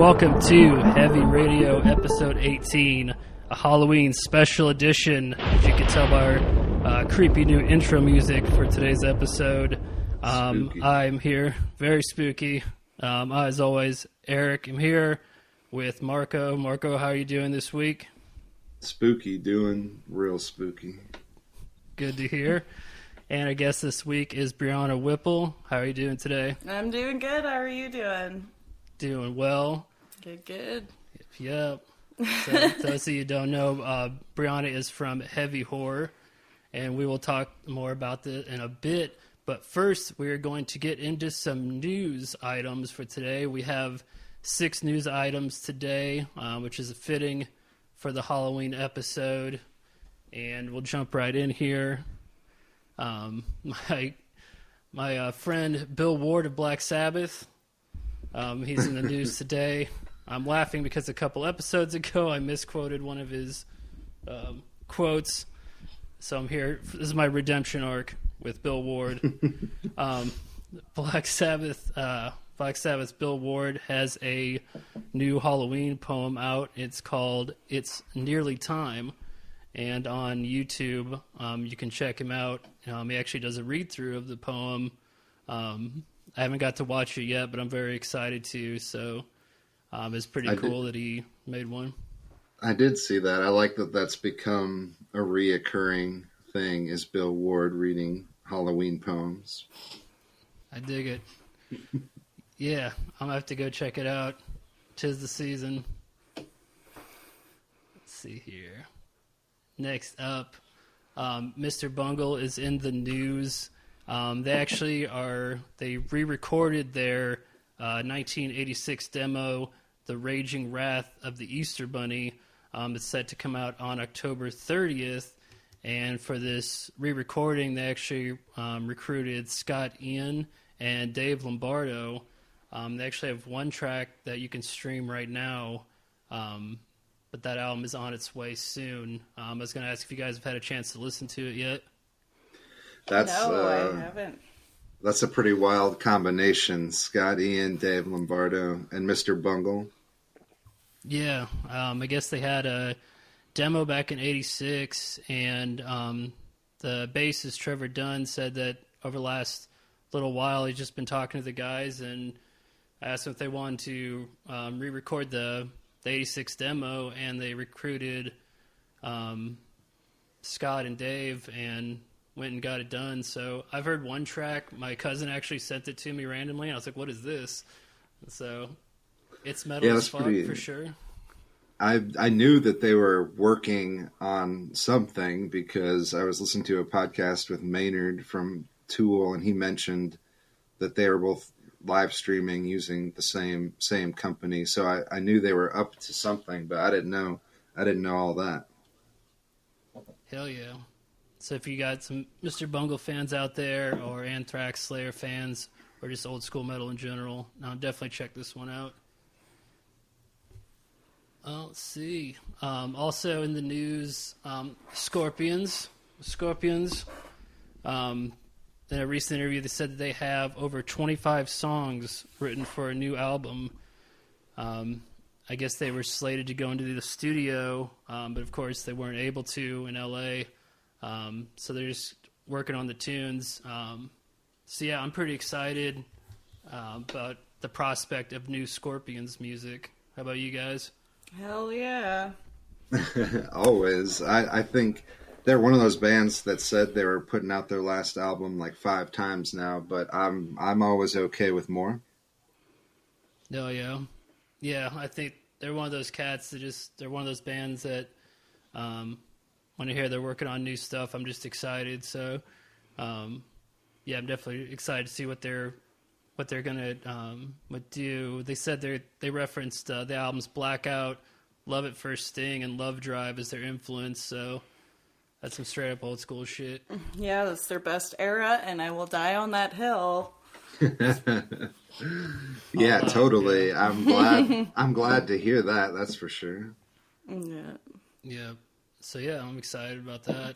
welcome to Heavy Radio episode 18, a Halloween special edition, as you can tell by our creepy new intro music for today's episode. I'm here, very spooky. As always, Eric, I'm here with Marco. Marco, how are you doing this week? Spooky, doing real spooky. Good to hear. And our guest this week is Brianna Whipple. How are you doing today? I'm doing good. How are you doing? Doing well. Good. Yep. So, those of you who don't know, Brianna is from Heavy Horror, and we will talk more about that in a bit. But first, we are going to get into some news items for today. We have 6 news items today, which is fitting for the Halloween episode. And we'll jump right in here. My friend Bill Ward of Black Sabbath, he's in the news today. I'm laughing because a couple episodes ago I misquoted one of his quotes. So I'm here. This is my redemption arc with Bill Ward. Black Sabbath's Bill Ward has a new Halloween poem out. It's called "It's Nearly Time," and on YouTube you can check him out. He actually does a read through of the poem. I haven't got to watch it yet, but I'm very excited to. So it's pretty cool that he made one. I did see that. I like that that's become a reoccurring thing, is Bill Ward reading Halloween poems. I dig it. Yeah, I'm going to have to go check it out. 'Tis the season. Let's see here. Next up, Mr. Bungle is in the news. They re-recorded their 1986 demo, The Raging Wrath of the Easter Bunny. It's set to come out on October 30th. And for this re-recording, they actually recruited Scott Ian and Dave Lombardo. They actually have one track that you can stream right now, but that album is on its way soon. I was going to ask if you guys have had a chance to listen to it yet. I haven't. That's a pretty wild combination. Scott Ian, Dave Lombardo, and Mr. Bungle. Yeah, I guess they had a demo back in '86, and the bassist Trevor Dunn said that over the last little while he's just been talking to the guys and asked them if they wanted to re-record the '86 demo, and they recruited Scott and Dave and went and got it done. So I've heard one track. My cousin actually sent it to me randomly, and I was like, what is this? So it's metal as fuck, for sure. I knew that they were working on something because I was listening to a podcast with Maynard from Tool, and he mentioned that they were both live streaming using the same company. So I knew they were up to something, but I didn't know all that. Hell yeah. So if you got some Mr. Bungle fans out there, or Anthrax, Slayer fans, or just old school metal in general, definitely check this one out. Let's see. Also in the news, Scorpions. In a recent interview, they said that they have over 25 songs written for a new album. I guess they were slated to go into the studio, but of course they weren't able to in LA. So they're just working on the tunes. So yeah, I'm pretty excited about the prospect of new Scorpions music. How about you guys? Hell yeah. Always. I think they're one of those bands that said they were putting out their last album like 5 times now, but I'm always okay with more. Oh yeah. Yeah, I think they're one of those cats they're one of those bands that when I hear they're working on new stuff, I'm just excited. So yeah, I'm definitely excited to see what they're gonna do. They said they referenced the albums Blackout, Love at First Sting, and Love Drive as their influence. So that's some straight up old school shit. Yeah, that's their best era, and I will die on that hill. Yeah, totally. Yeah. I'm glad to hear that. That's for sure. Yeah. Yeah. So yeah, I'm excited about that.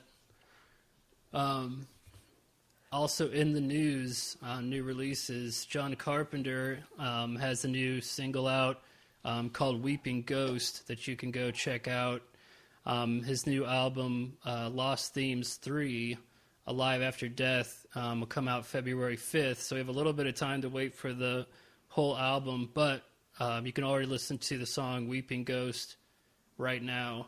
Also in the news, new releases, John Carpenter has a new single out called Weeping Ghost that you can go check out. His new album, Lost Themes 3, Alive After Death, will come out February 5th. So we have a little bit of time to wait for the whole album, but you can already listen to the song Weeping Ghost right now.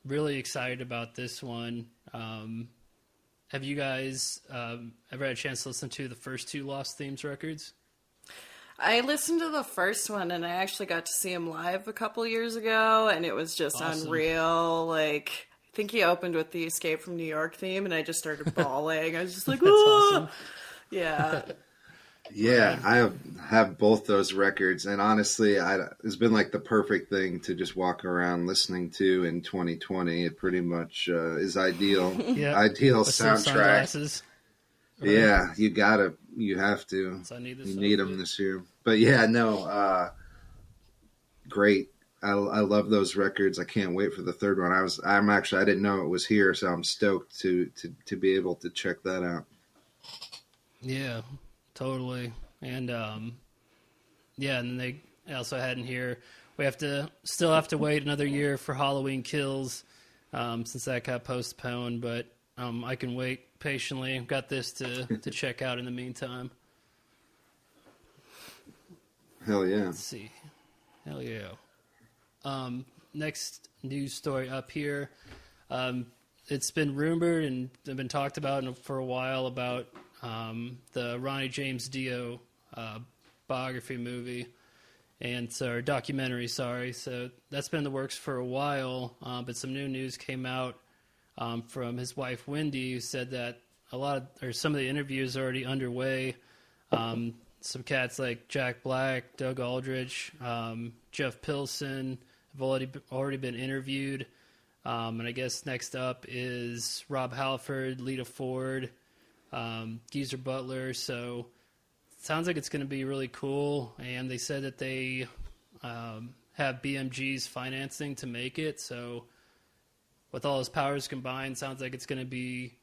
Really excited about this one. Have you guys ever had a chance to listen to the first two Lost Themes records? I listened to the first one, and I actually got to see him live a couple years ago, and it was just Awesome. unreal. Like, I think he opened with the Escape from New York theme, and I just started bawling. I was just like, That's "Ooh!" awesome. Yeah. Yeah, I have both those records, and honestly, it's been like the perfect thing to just walk around listening to in 2020. It pretty much is ideal, Yeah. ideal With some soundtrack. sunglasses. Right. Yeah, you have to. So I need this You need them outfit. this year. But yeah, no, great. I love those records. I can't wait for the third one. I didn't know it was here, so I'm stoked to be able to check that out. Yeah, totally. And yeah, and then they also had in here, we still have to wait another year for Halloween Kills, since that got postponed, but I can wait patiently. I've got this to check out in the meantime. Hell yeah. Let's see. Hell yeah. Next news story up here. It's been rumored and been talked about for a while about the Ronnie James Dio biography movie, or documentary, sorry. So that's been in the works for a while, but some new news came out from his wife Wendy, who said that some of the interviews are already underway. Some cats like Jack Black, Doug Aldrich, Jeff Pilson have already been interviewed. And I guess next up is Rob Halford, Lita Ford, Geezer Butler. So it sounds like it's going to be really cool. And they said that they have BMG's financing to make it. So with all his powers combined, sounds like it's going to be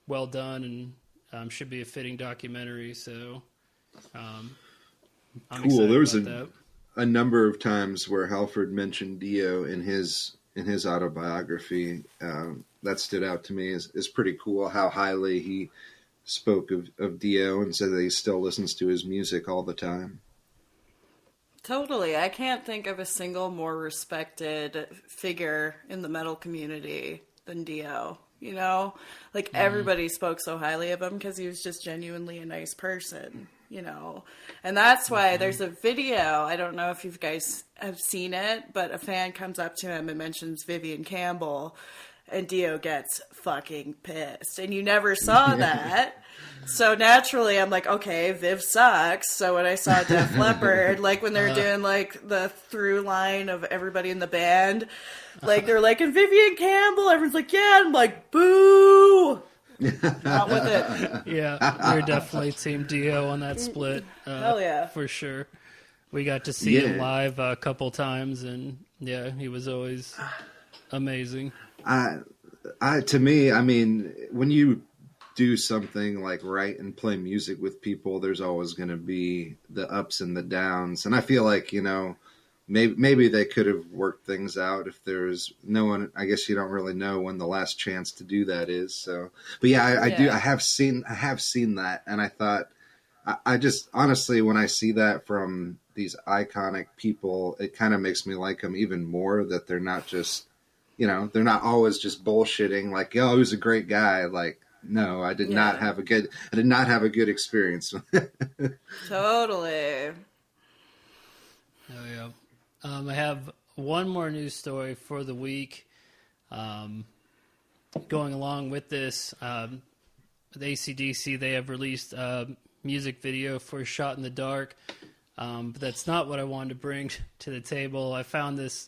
well done and should be a fitting documentary. So I'm Cool. excited There was about that. a number of times where Halford mentioned Dio in his autobiography. That stood out to me is pretty cool how highly he spoke of Dio and said that he still listens to his music all the time. Totally. I can't think of a single more respected figure in the metal community than Dio. You know, like everybody spoke so highly of him because he was just genuinely a nice person, you know. And that's why there's a video. I don't know if you guys have seen it, but a fan comes up to him and mentions Vivian Campbell, and Dio gets fucking pissed. And you never saw that. So naturally, I'm like, okay, Viv sucks. So when I saw Def Leppard, like when they're doing like the through line of everybody in the band, like they're like, and Vivian Campbell, everyone's like, yeah. I'm like, boo. Not with it. Yeah, we're definitely Team Dio on that split. Hell yeah. For sure. We got to see him Yeah. live a couple times, and yeah, he was always amazing. To me, I mean, when you do something like write and play music with people, there's always going to be the ups and the downs. And I feel like, you know, maybe they could have worked things out if there's no one. I guess you don't really know when the last chance to do that is. So, but yeah, I do. I have seen that, and I thought, I just honestly, when I see that from these iconic people, it kind of makes me like them even more. That they're not just, you know, they're not always just bullshitting like, "Yo, he was a great guy." Like, no, I did not have a good experience. Totally. Oh yeah. I have one more news story for the week. Going along with this, the AC/DC, they have released a music video for "Shot in the Dark," but that's not what I wanted to bring to the table. I found this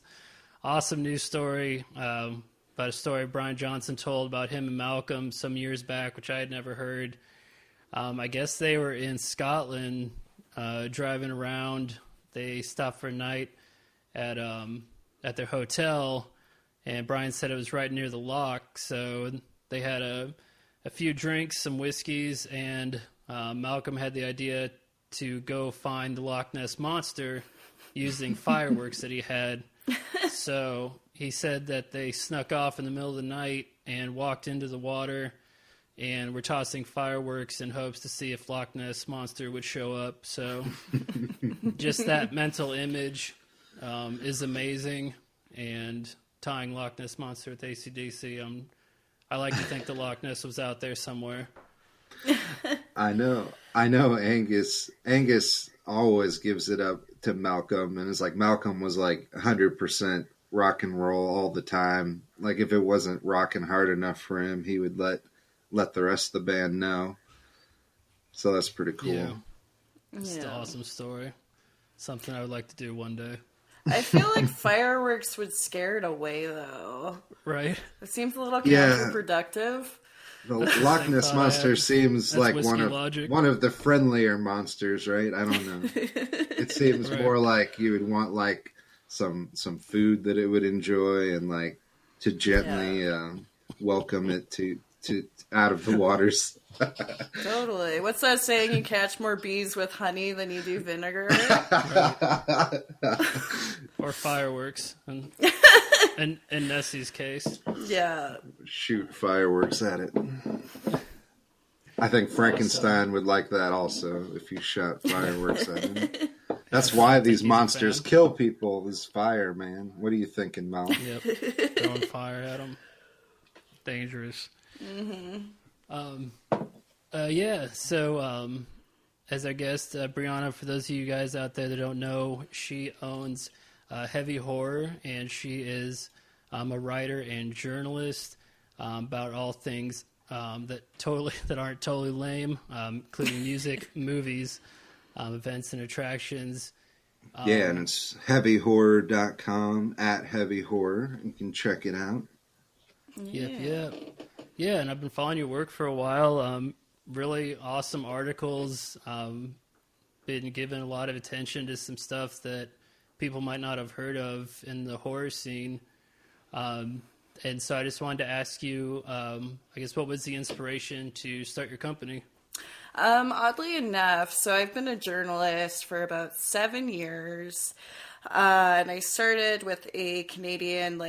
awesome news story about a story Brian Johnson told about him and Malcolm some years back, which I had never heard. I guess they were in Scotland driving around. They stopped for a night at their hotel, and Brian said it was right near the lock. So they had a few drinks, some whiskeys, and Malcolm had the idea to go find the Loch Ness Monster using fireworks that he had. So he said that they snuck off in the middle of the night and walked into the water and were tossing fireworks in hopes to see if Loch Ness Monster would show up. So just that mental image is amazing. And tying Loch Ness Monster with AC/DC, I like to think the Loch Ness was out there somewhere. I know. Angus always gives it up to Malcolm, and it's like Malcolm was like 100% rock and roll all the time. Like if it wasn't rocking hard enough for him, he would let the rest of the band know. So that's pretty cool. Yeah. It's an awesome story. Something I would like to do one day. I feel like fireworks would scare it away, though. Right? It seems a little counterproductive. The Loch Ness Monster seems like one of the friendlier monsters, right? I don't know. It seems more like you would want like some food that it would enjoy and like to gently welcome it to out of the waters. Totally. What's that saying? You catch more bees with honey than you do vinegar. Or fireworks, in Nessie's case. Yeah. Shoot fireworks at it. I think Frankenstein would like that also if you shot fireworks at him. That's why these monsters kill people, is fire, man. What are you thinking, Mal? Yep. Throwing fire at them. Dangerous. So as our guest, Brianna, for those of you guys out there that don't know, she owns Heavy Horror, and she is a writer and journalist about all things that aren't totally lame, including music, movies, events and attractions. And it's heavyhorror.com, at Heavy Horror. You can check it out. Yep. Yeah, and I've been following your work for a while. Really awesome articles. Been given a lot of attention to some stuff that people might not have heard of in the horror scene. And so I just wanted to ask you, I guess, what was the inspiration to start your company? Oddly enough, so I've been a journalist for about 7 years. And I started with a Canadian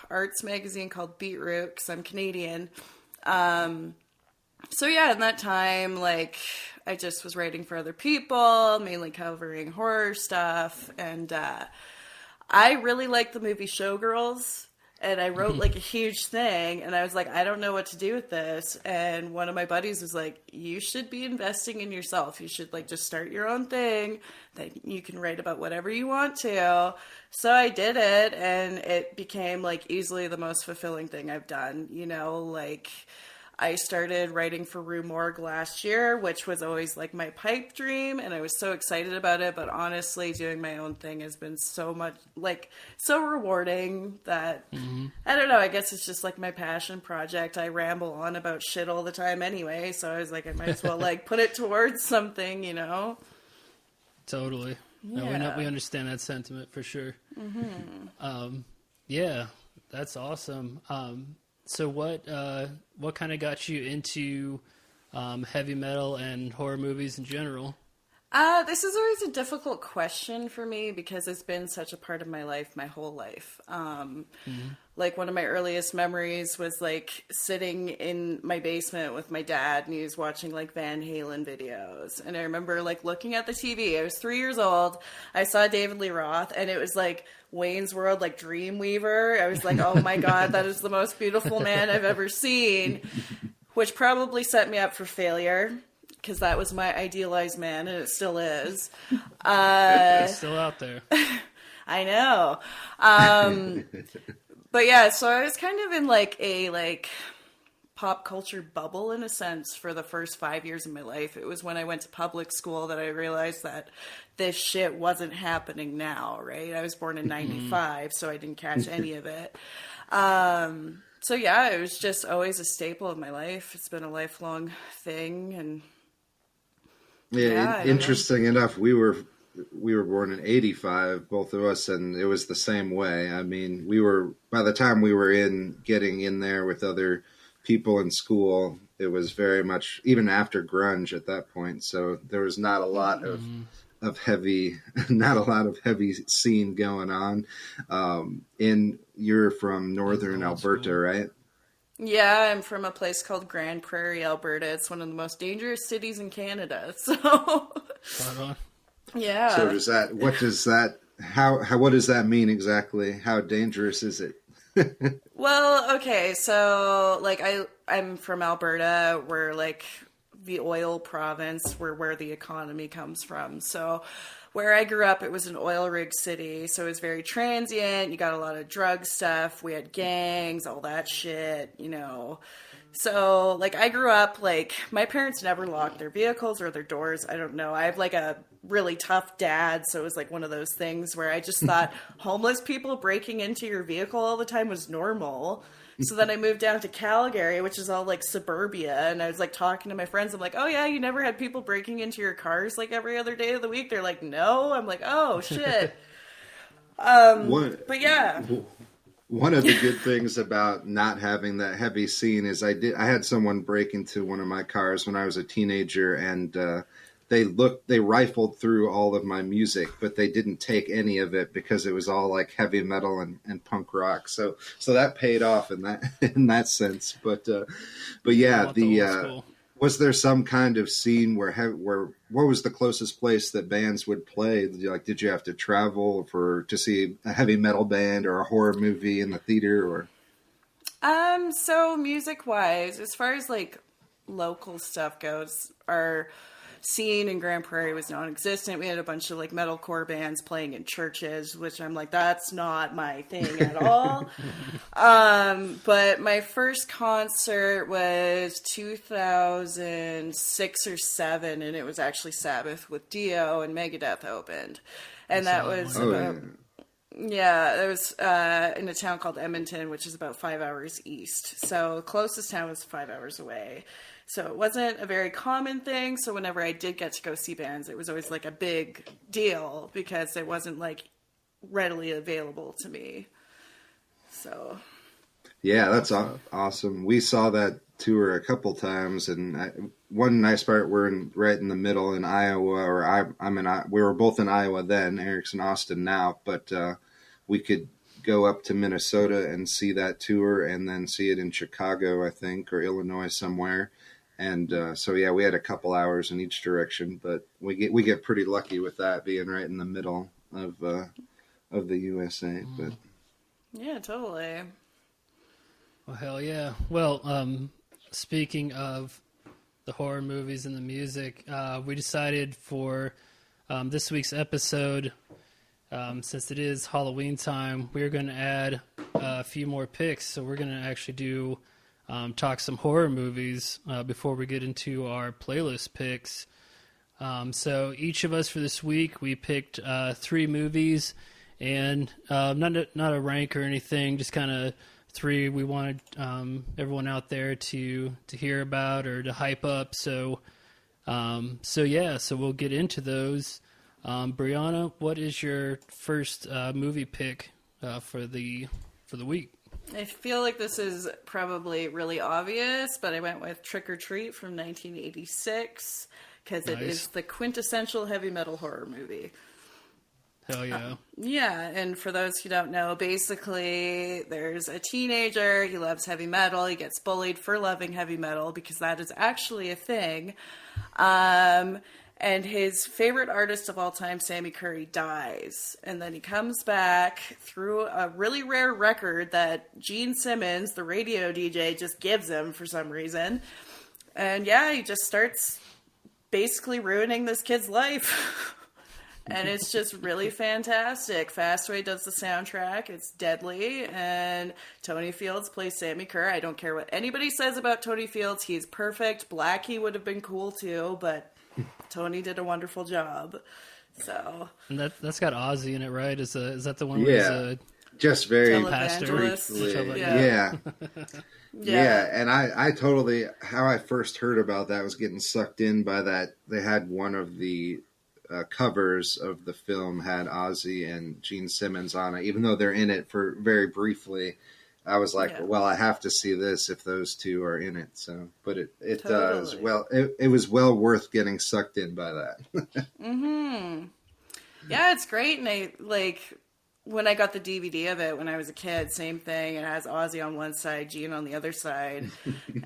arts magazine called Beetroot, because I'm Canadian. So yeah, in that time, I just was writing for other people, mainly covering horror stuff. And I really liked the movie Showgirls. And I wrote a huge thing, and I was like, I don't know what to do with this. And one of my buddies was like, you should be investing in yourself. You should just start your own thing that you can write about whatever you want to. So I did it, and it became easily the most fulfilling thing I've done. I started writing for Rue Morgue last year, which was always my pipe dream, and I was so excited about it. But honestly, doing my own thing has been so much so rewarding that I don't know. I guess it's just my passion project. I ramble on about shit all the time anyway, so I was like, I might as well put it towards something, Totally. Yeah. No, we understand that sentiment for sure. Yeah, that's awesome. So what kind of got you into heavy metal and horror movies in general? This is always a difficult question for me because it's been such a part of my life, my whole life. One of my earliest memories was sitting in my basement with my dad, and he was watching Van Halen videos. And I remember looking at the TV. I was 3 years old. I saw David Lee Roth, and it was Wayne's World, Dreamweaver. I was like, oh my God, that is the most beautiful man I've ever seen, which probably set me up for failure. Because that was my idealized man, and it still is. It's still out there. I know. But yeah, so I was kind of in a pop culture bubble in a sense for the first 5 years of my life. It was when I went to public school that I realized that this shit wasn't happening now, right? I was born in 95, so I didn't catch any of it. So yeah, it was just always a staple of my life. It's been a lifelong thing, and interesting enough, we were born in 85, both of us, and it was the same way. I mean, by the time we were getting in there with other people in school, it was very much even after grunge at that point. So there was not a lot of heavy, not a lot of heavy scene going on. You're from northern Alberta, right? Yeah, I'm from a place called Grand Prairie, Alberta. It's one of the most dangerous cities in Canada. So, Right on. yeah. So what does that mean exactly? How dangerous is it? Well, okay, so like I'm from Alberta, where like the oil province, where the economy comes from. So where I grew up, it was an oil rig city, so it was very transient. You got a lot of drug stuff. We had gangs, all that shit, you know. So, like, I grew up, like, my parents never locked their vehicles or their doors. I don't know. I have, like, a really tough dad, so it was, like, one of those things where I just thought homeless people breaking into your vehicle all the time was normal. So then I moved down to Calgary, which is all, like, suburbia, and I was, like, talking to my friends. I'm like, oh, yeah, you never had people breaking into your cars, like, every other day of the week? They're like, no. I'm like, oh, shit. But, yeah. One of the good things about not having that heavy scene is I had someone break into one of my cars when I was a teenager, and they rifled through all of my music, but they didn't take any of it because it was all like heavy metal and punk rock. So that paid off in that sense. But yeah, was there some kind of scene where what was the closest place that bands would play? Like, did you have to travel to see a heavy metal band or a horror movie in the theater, or? So music wise, as far as like local stuff goes, our scene in Grand Prairie was non-existent. We had a bunch of like metalcore bands playing in churches, which I'm like, that's not my thing at all. But my first concert was 2006 or 7, and it was actually Sabbath with Dio, and Megadeth opened. And that was yeah, it was in a town called Edmonton, which is about 5 hours east. So the closest town was 5 hours away. So it wasn't a very common thing. So whenever I did get to go see bands, it was always like a big deal because it wasn't like readily available to me. So. Yeah, that's awesome. We saw that tour a couple times, and one nice part, we're right in the middle in Iowa, or we were both in Iowa then. Eric's in Austin now, but we could go up to Minnesota and see that tour, and then see it in Chicago, I think, or Illinois somewhere. And so yeah, we had a couple hours in each direction, but we get pretty lucky with that being right in the middle of the USA. But yeah, totally. Well, hell yeah. Well, speaking of the horror movies and the music, we decided for this week's episode, since it is Halloween time, we're going to add a few more picks. So we're going to actually talk some horror movies before we get into our playlist picks. So each of us for this week, we picked 3 movies, and not a rank or anything, just kind of 3 we wanted everyone out there to hear about or to hype up. So we'll get into those. Brianna, what is your first movie pick for the week? I feel like this is probably really obvious, but I went with Trick or Treat from 1986 because it is the quintessential heavy metal horror movie. Hell yeah. Yeah, and for those who don't know, basically there's a teenager, he loves heavy metal, he gets bullied for loving heavy metal because that is actually a thing. And his favorite artist of all time, Sammy Curry, dies. And then he comes back through a really rare record that Gene Simmons, the radio DJ, just gives him for some reason. And yeah, he just starts basically ruining this kid's life. And it's just really fantastic. Fastway does the soundtrack. It's deadly. And Tony Fields plays Sammy Kerr. I don't care what anybody says about Tony Fields. He's perfect. Blackie would have been cool too, but Tony did a wonderful job. So. And that's got Ozzy in it, right? Is that the one yeah. where he's just very pastor? Yeah. Yeah, and I totally, how I first heard about that was getting sucked in by that. They had one of the covers of the film had Ozzy and Gene Simmons on it, even though they're in it for very briefly. I was like, Yeah. well, I have to see this if those two are in it. So, but it does Totally. well. It was well worth getting sucked in by that. Mm-hmm. Yeah, it's great. And I like when I got the DVD of it when I was a kid, same thing. It has Ozzy on one side, Gene on the other side.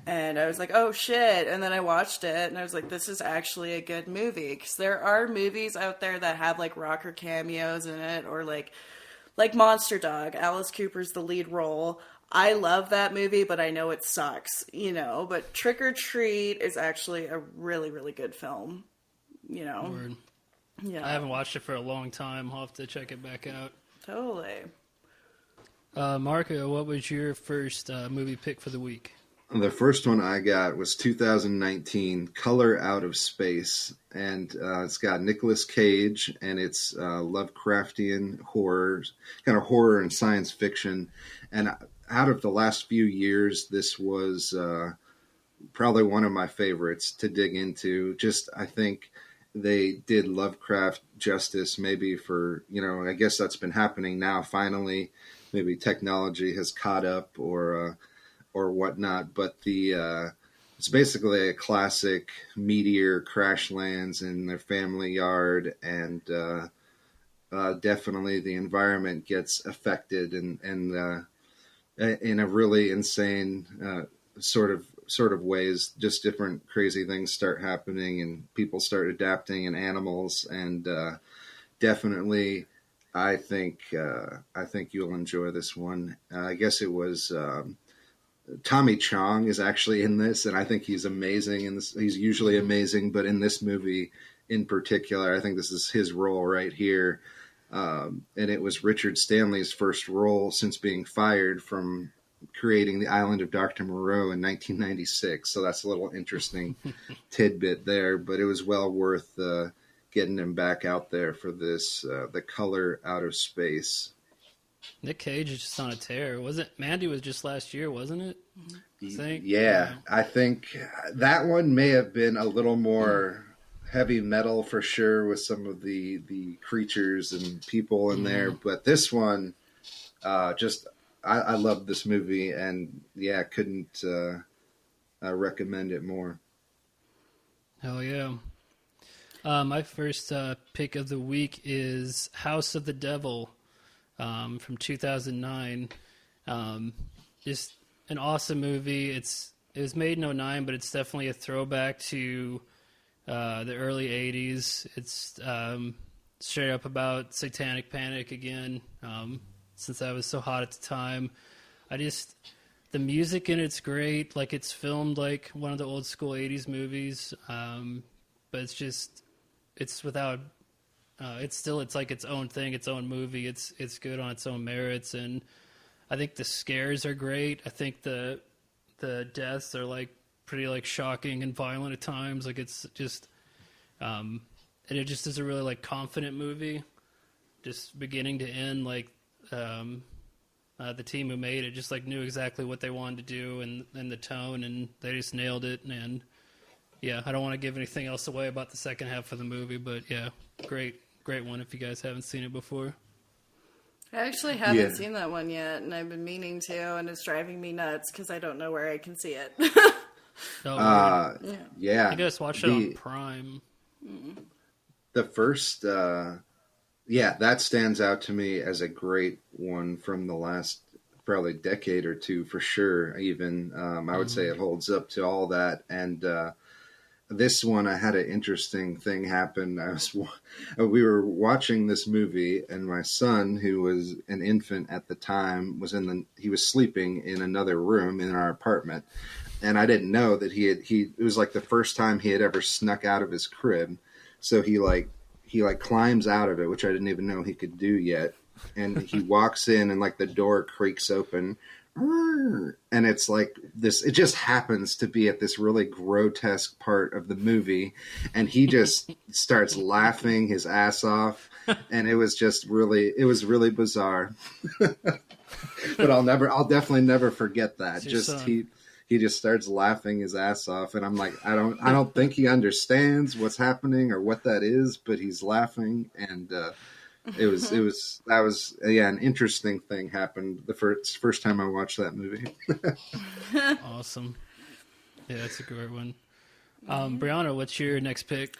And I was like, oh shit. And then I watched it and I was like, this is actually a good movie. Because there are movies out there that have like rocker cameos in it, or like Monster Dog. Alice Cooper's the lead role. I love that movie, but I know it sucks, you know. But Trick or Treat is actually a really, really good film, you know. Word. Yeah, I haven't watched it for a long time. I'll have to check it back out. totally. Marco, what was your first movie pick for the week? The first one I got was 2019, Color Out of Space, and it's got Nicolas Cage, and it's Lovecraftian horror, kind of horror and science fiction. And out of the last few years, this was probably one of my favorites to dig into. Just, I think they did Lovecraft justice, maybe for, I guess that's been happening now, finally. Maybe technology has caught up or whatnot, but it's basically a classic meteor crash lands in their family yard, and definitely the environment gets affected, and in a really insane sort of ways. Just different crazy things start happening, and people start adapting, and animals, and definitely. I think you'll enjoy this one. I guess it was. Tommy Chong is actually in this, and I think he's amazing in this. He's usually amazing, but in this movie in particular, I think this is his role right here. And it was Richard Stanley's first role since being fired from creating The Island of Dr. Moreau in 1996. So that's a little interesting tidbit there, but it was well worth getting him back out there for this, The Color Out of Space. Nick Cage is just on a tear. Mandy was just last year, wasn't it? I think. Yeah, I think that one may have been a little more heavy metal for sure, with some of the creatures and people in there. But this one, I love this movie, and yeah, couldn't recommend it more. Hell yeah. My first pick of the week is House of the Devil. From 2009. Just an awesome movie. It was made in 2009, but it's definitely a throwback to the early 80s. It's straight up about satanic panic again, since I was so hot at the time. The music in it's great. Like, it's filmed like one of the old school 80s movies, but it's without... it's like its own thing, its own movie. It's good on its own merits, and I think the scares are great. I think the deaths are like pretty like shocking and violent at times. Like, it's just, and it just is a really like confident movie, just beginning to end. Like, the team who made it just like knew exactly what they wanted to do, and the tone, and they just nailed it. And yeah, I don't want to give anything else away about the second half of the movie, but yeah, great one if you guys haven't seen it before. I actually haven't seen that one yet, and I've been meaning to, and it's driving me nuts because I don't know where I can see it. Yeah. You guys watch it on Prime. The first, that stands out to me as a great one from the last probably decade or two for sure. Even I would say it holds up to all that, and this one, I had an interesting thing happen. We were watching this movie, and my son, who was an infant at the time, he was sleeping in another room in our apartment, and I didn't know that it was like the first time he had ever snuck out of his crib. So he climbs out of it, which I didn't even know he could do yet, and he walks in, and like the door creaks open. And it's like this, it just happens to be at this really grotesque part of the movie, and he just starts laughing his ass off, and it was really bizarre. But I'll definitely never forget that. He just starts laughing his ass off, and I'm like, I don't think he understands what's happening or what that is, but he's laughing, and That was yeah, an interesting thing happened the first time I watched that movie. Awesome. Yeah, that's a great one. Brianna, what's your next pick?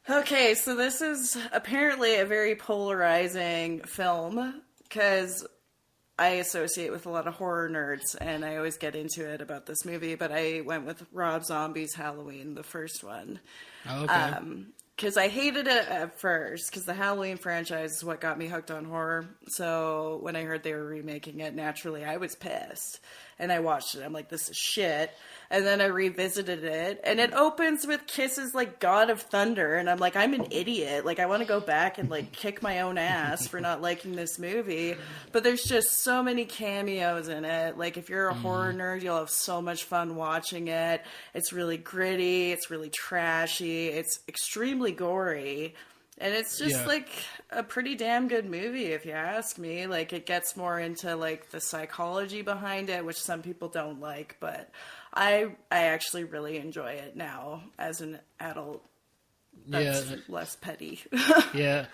Okay, so this is apparently a very polarizing film because I associate with a lot of horror nerds and I always get into it about this movie, but I went with Rob Zombie's Halloween, the first one. Oh, okay. Because I hated it at first, because the Halloween franchise is what got me hooked on horror. So when I heard they were remaking it, naturally I was pissed. And I watched it. I'm like, this is shit. And then I revisited it. And it opens with Kiss's, like, God of Thunder. And I'm like, I'm an idiot. Like, I want to go back and, like, kick my own ass for not liking this movie. But there's just so many cameos in it. Like, if you're a horror nerd, you'll have so much fun watching it. It's really gritty. It's really trashy. It's extremely gory. And it's just like a pretty damn good movie, if you ask me. Like, it gets more into like the psychology behind it, which some people don't like, but I actually really enjoy it now as an adult. That's less petty. Yeah,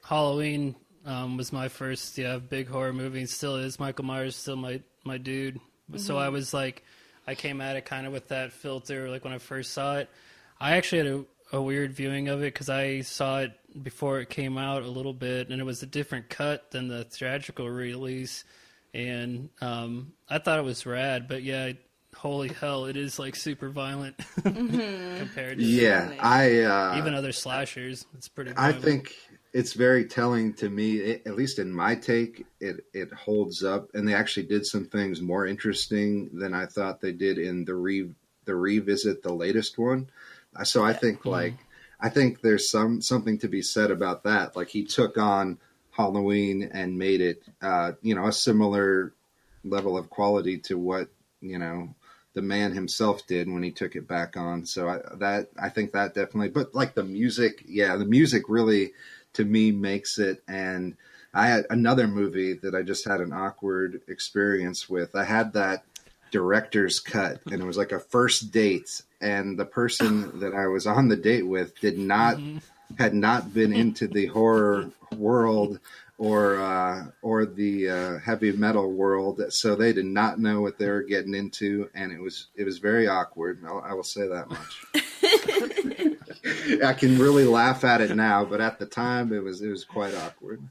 Halloween was my first big horror movie, and still is. Michael Myers still my dude. So I was like, I came at it kind of with that filter. Like when I first saw it, I actually had a weird viewing of it because I saw it before it came out a little bit, and it was a different cut than the theatrical release, and I thought it was rad. But yeah, holy hell, it is like super violent compared to even other slashers. It's pretty I violent. think it's very telling to me, at least in my take, it holds up, and they actually did some things more interesting than I thought they did in the revisit, the latest one. So I think I think there's something to be said about that. Like, he took on Halloween and made it a similar level of quality to what the man himself did when he took it back on. So I think that definitely. But like the music really to me makes it. And I had another movie that I just had an awkward experience with. I had that director's cut, and it was like a first date, and the person that I was on the date with had not been into the horror world or the heavy metal world, so they did not know what they were getting into, and it was very awkward. I will say that much. I can really laugh at it now, but at the time it was quite awkward.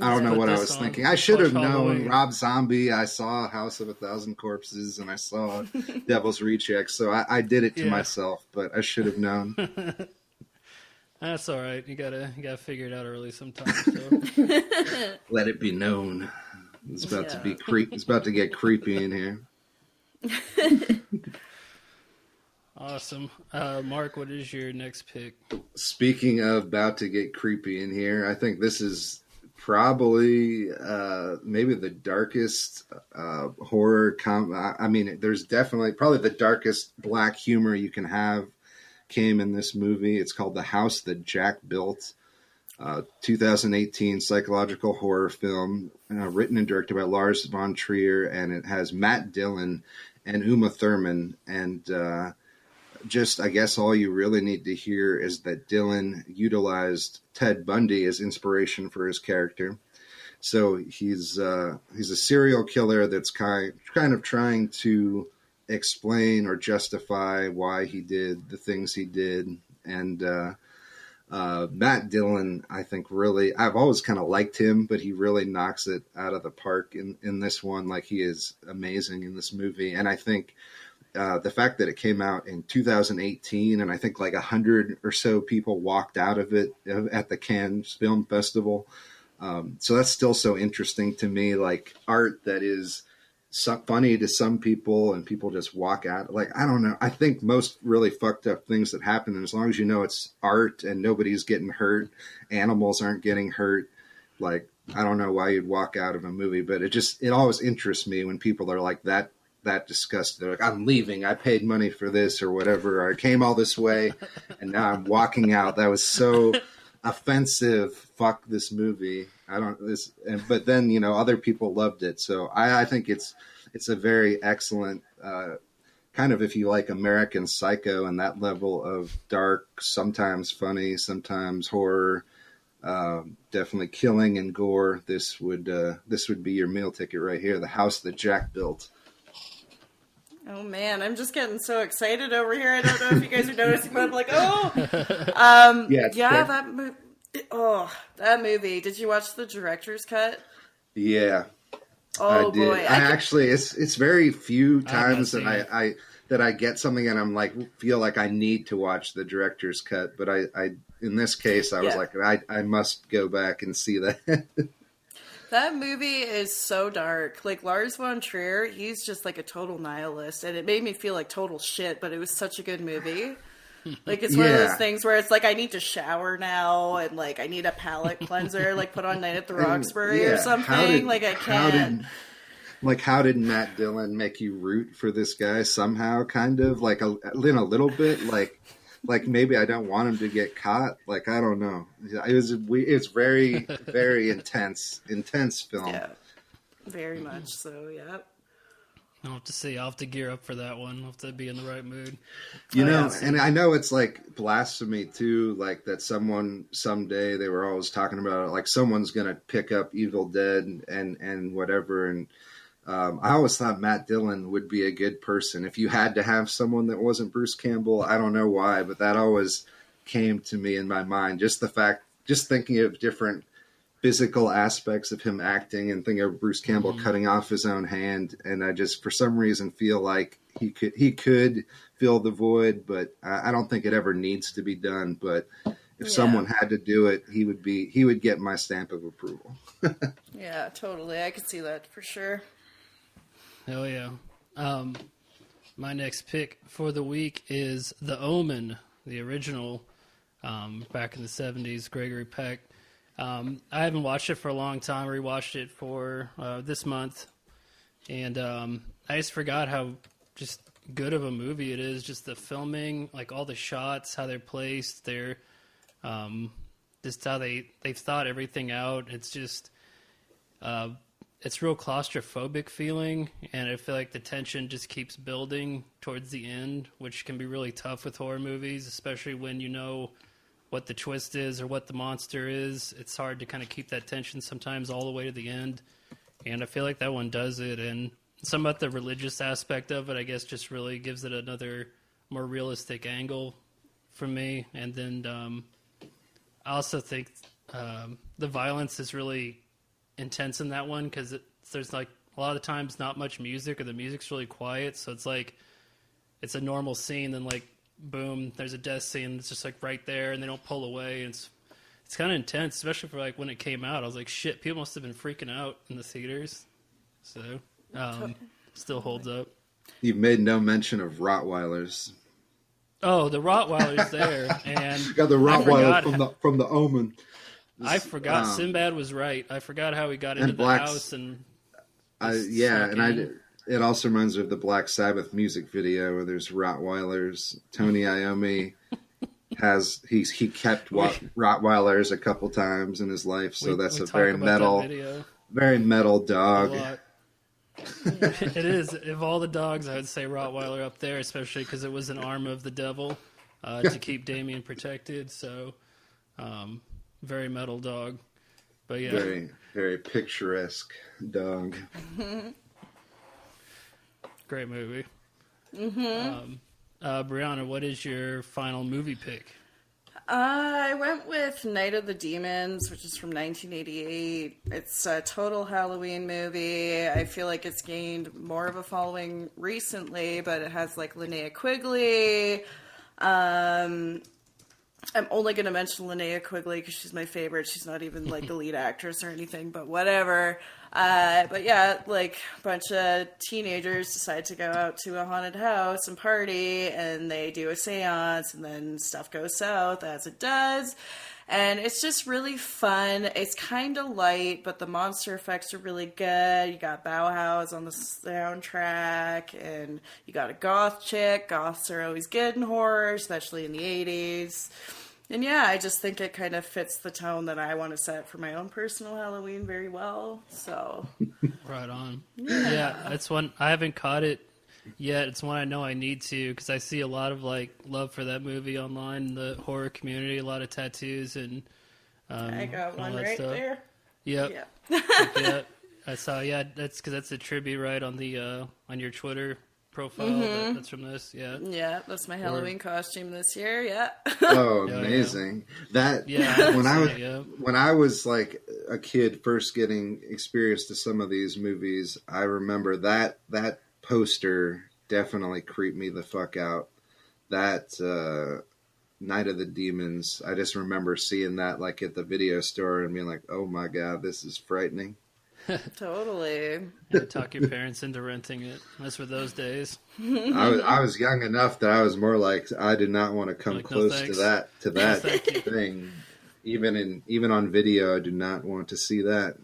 I don't know what I was thinking. I should have known Rob Zombie. I saw House of a Thousand Corpses, and I saw Devil's Recheck, so I did it to myself, but I should have known. That's all right. You gotta figure it out early sometimes. So. Let it be known. It's about to be It's about to get creepy in here. Awesome. Mark, what is your next pick? Speaking of about to get creepy in here, I think this is probably maybe the darkest horror I mean, there's definitely probably the darkest black humor you can have came in this movie. It's called The House That Jack Built, 2018 psychological horror film, written and directed by Lars von Trier, and it has Matt Dillon and Uma Thurman. And just, I guess all you really need to hear is that Dillon utilized Ted Bundy as inspiration for his character. So he's a serial killer that's kind of trying to explain or justify why he did the things he did. And Matt Dillon, I think, really, I've always kind of liked him, but he really knocks it out of the park in this one. Like, he is amazing in this movie. And I think the fact that it came out in 2018, and I think like 100 or so people walked out of it at the Cannes Film Festival. So that's still so interesting to me, like art that is funny to some people and people just walk out. Like, I don't know. I think most really fucked up things that happen, and as long as you know it's art and nobody's getting hurt, animals aren't getting hurt, like, I don't know why you'd walk out of a movie, but it always interests me when people are like that disgusted. They're like, I'm leaving. I paid money for this or whatever. Or I came all this way and now I'm walking out. That was so offensive. Fuck this movie. But then, other people loved it. So I think it's a very excellent, kind of, if you like American Psycho and that level of dark, sometimes funny, sometimes horror, Definitely killing and gore. This would be your meal ticket right here. The house that Jack built. Oh man, I'm just getting so excited over here. I don't know if you guys are noticing, but I'm like, oh, Yeah, that movie. Did you watch the director's cut? yeah. Oh I did. boy, I actually, it's very few times seen that I get something and I'm like feel like I need to watch the director's cut. But I in this case, I was like, I must go back and see that. That movie is so dark. Like Lars von Trier, he's just like a total nihilist, and it made me feel like total shit. But it was such a good movie. Like it's one of those things where it's like I need to shower now, and like I need a palate cleanser, like put on Night at the Roxbury or something. Like I can't. How did Matt Dillon make you root for this guy somehow? Kind of like in a little bit, like maybe I don't want him to get caught. Like I don't know. It's very very intense film. Yeah, very much so. Yeah. I'll have to see. I'll have to gear up for that one. I'll have to be in the right mood. And I know it's like blasphemy too, like that someone someday, they were always talking about it, like someone's going to pick up Evil Dead and whatever. And I always thought Matt Dillon would be a good person. If you had to have someone that wasn't Bruce Campbell, I don't know why, but that always came to me in my mind. Just thinking of different physical aspects of him acting and thinking of Bruce Campbell cutting off his own hand. And I just, for some reason, feel like he could fill the void, but I don't think it ever needs to be done. But if someone had to do it, he would get my stamp of approval. Yeah, totally. I could see that for sure. Hell yeah. My next pick for the week is The Omen, the original, back in the 70s, Gregory Peck. I haven't watched it for a long time. I rewatched it for this month, and I just forgot how just good of a movie it is. Just the filming, like all the shots, how they're placed, they're just how they've thought everything out. It's just it's real claustrophobic feeling, and I feel like the tension just keeps building towards the end, which can be really tough with horror movies, especially when you know what the twist is or what the monster is. It's hard to kind of keep that tension sometimes all the way to the end, and I feel like that one does it. And some about the religious aspect of it, I guess, just really gives it another more realistic angle for me. And then I also think the violence is really intense in that one, because there's like a lot of times not much music, or the music's really quiet, so it's like it's a normal scene, then like boom, there's a death scene. It's just like right there, and they don't pull away. And it's kind of intense, especially for like when it came out. I was like, shit, people must have been freaking out in the theaters. So still holds up. You've made no mention of Rottweilers. Oh, the Rottweiler's there, and you got the Rottweiler from the Omen. I forgot Sinbad was right. I forgot how he got into the house and it also reminds me of the Black Sabbath music video where there's Rottweilers. Tony Iommi he kept Rottweilers a couple times in his life, so that's a very metal dog. It is. Of all the dogs, I would say Rottweiler up there, especially because it was an arm of the devil to keep Damien protected. So, very metal dog. But yeah, very, very picturesque dog. Great movie. Brianna, what is your final movie pick? I went with Night of the Demons, which is from 1988. It's a total Halloween movie. I feel like it's gained more of a following recently, but it has like Linnea Quigley. I'm only going to mention Linnea Quigley because she's my favorite. She's not even like the lead actress or anything, but whatever. But yeah, like a bunch of teenagers decide to go out to a haunted house and party, and they do a seance, and then stuff goes south as it does. And it's just really fun. It's kind of light, but the monster effects are really good. You got Bauhaus on the soundtrack, and you got a goth chick. Goths are always good in horror, especially in the 80s. And yeah, I just think it kind of fits the tone that I want to set for my own personal Halloween very well. So, right on. Yeah, it's one I haven't caught it yet. It's one I know I need to, because I see a lot of like love for that movie online in the horror community. A lot of tattoos and I got and all one that right stuff. there. Yep. Yeah. Yeah, I saw. Yeah, that's because that's a tribute, right, on the on your Twitter profile. That's from this. Yeah. Yeah, that's my Halloween costume this year. Yeah. Oh, Yeah, amazing! That Yeah, when I was yeah. when I was like a kid, first getting experienced to some of these movies, I remember that poster definitely creeped me the fuck out. That Night of the Demons, I just remember seeing that like at the video store and being like, "Oh my god, this is frightening." Totally. And talk your parents into renting it. Those were those days. I was young enough that I was more like I did not want to come Like, no close thanks. to that thank you. thing. Even on video, I do not want to see that.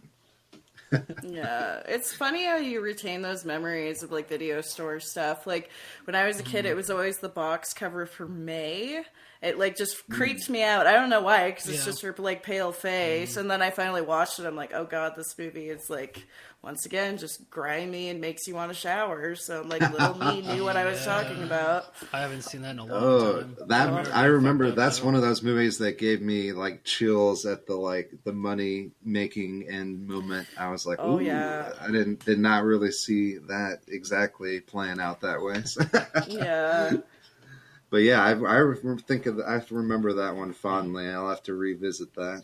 Yeah, it's funny how you retain those memories of like video store stuff. Like when I was a kid, it was always the box cover for May. It like just creeped me out. I don't know why, because it's Yeah. just her like pale face. And then I finally watched it. I'm like, oh god, this movie is like once again just grimy and makes you want to shower. So like little me knew what I was talking about. I haven't seen that in a long Oh, time. that I remember. fucked up, That's though. one of those movies that gave me like chills at the money making end moment. I was like, Oh, ooh, yeah. I did not really see that exactly playing out that way. Yeah. But yeah, I remember that one fondly. I'll have to revisit that.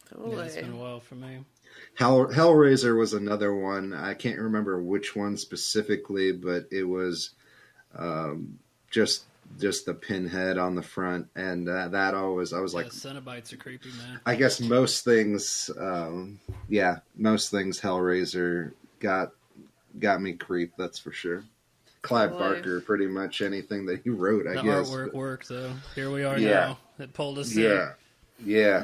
Totally. Yeah, it's been a while for me. Hellraiser was another one. I can't remember which one specifically, but it was just the pinhead on the front, and that always I was like, Cenobites are creepy, man. I guess most things, most things Hellraiser got me creeped. That's for sure. Clive Totally. Barker, pretty much anything that he wrote, I The guess. artwork worked, though. Here we are Yeah. now. It pulled us in. Yeah.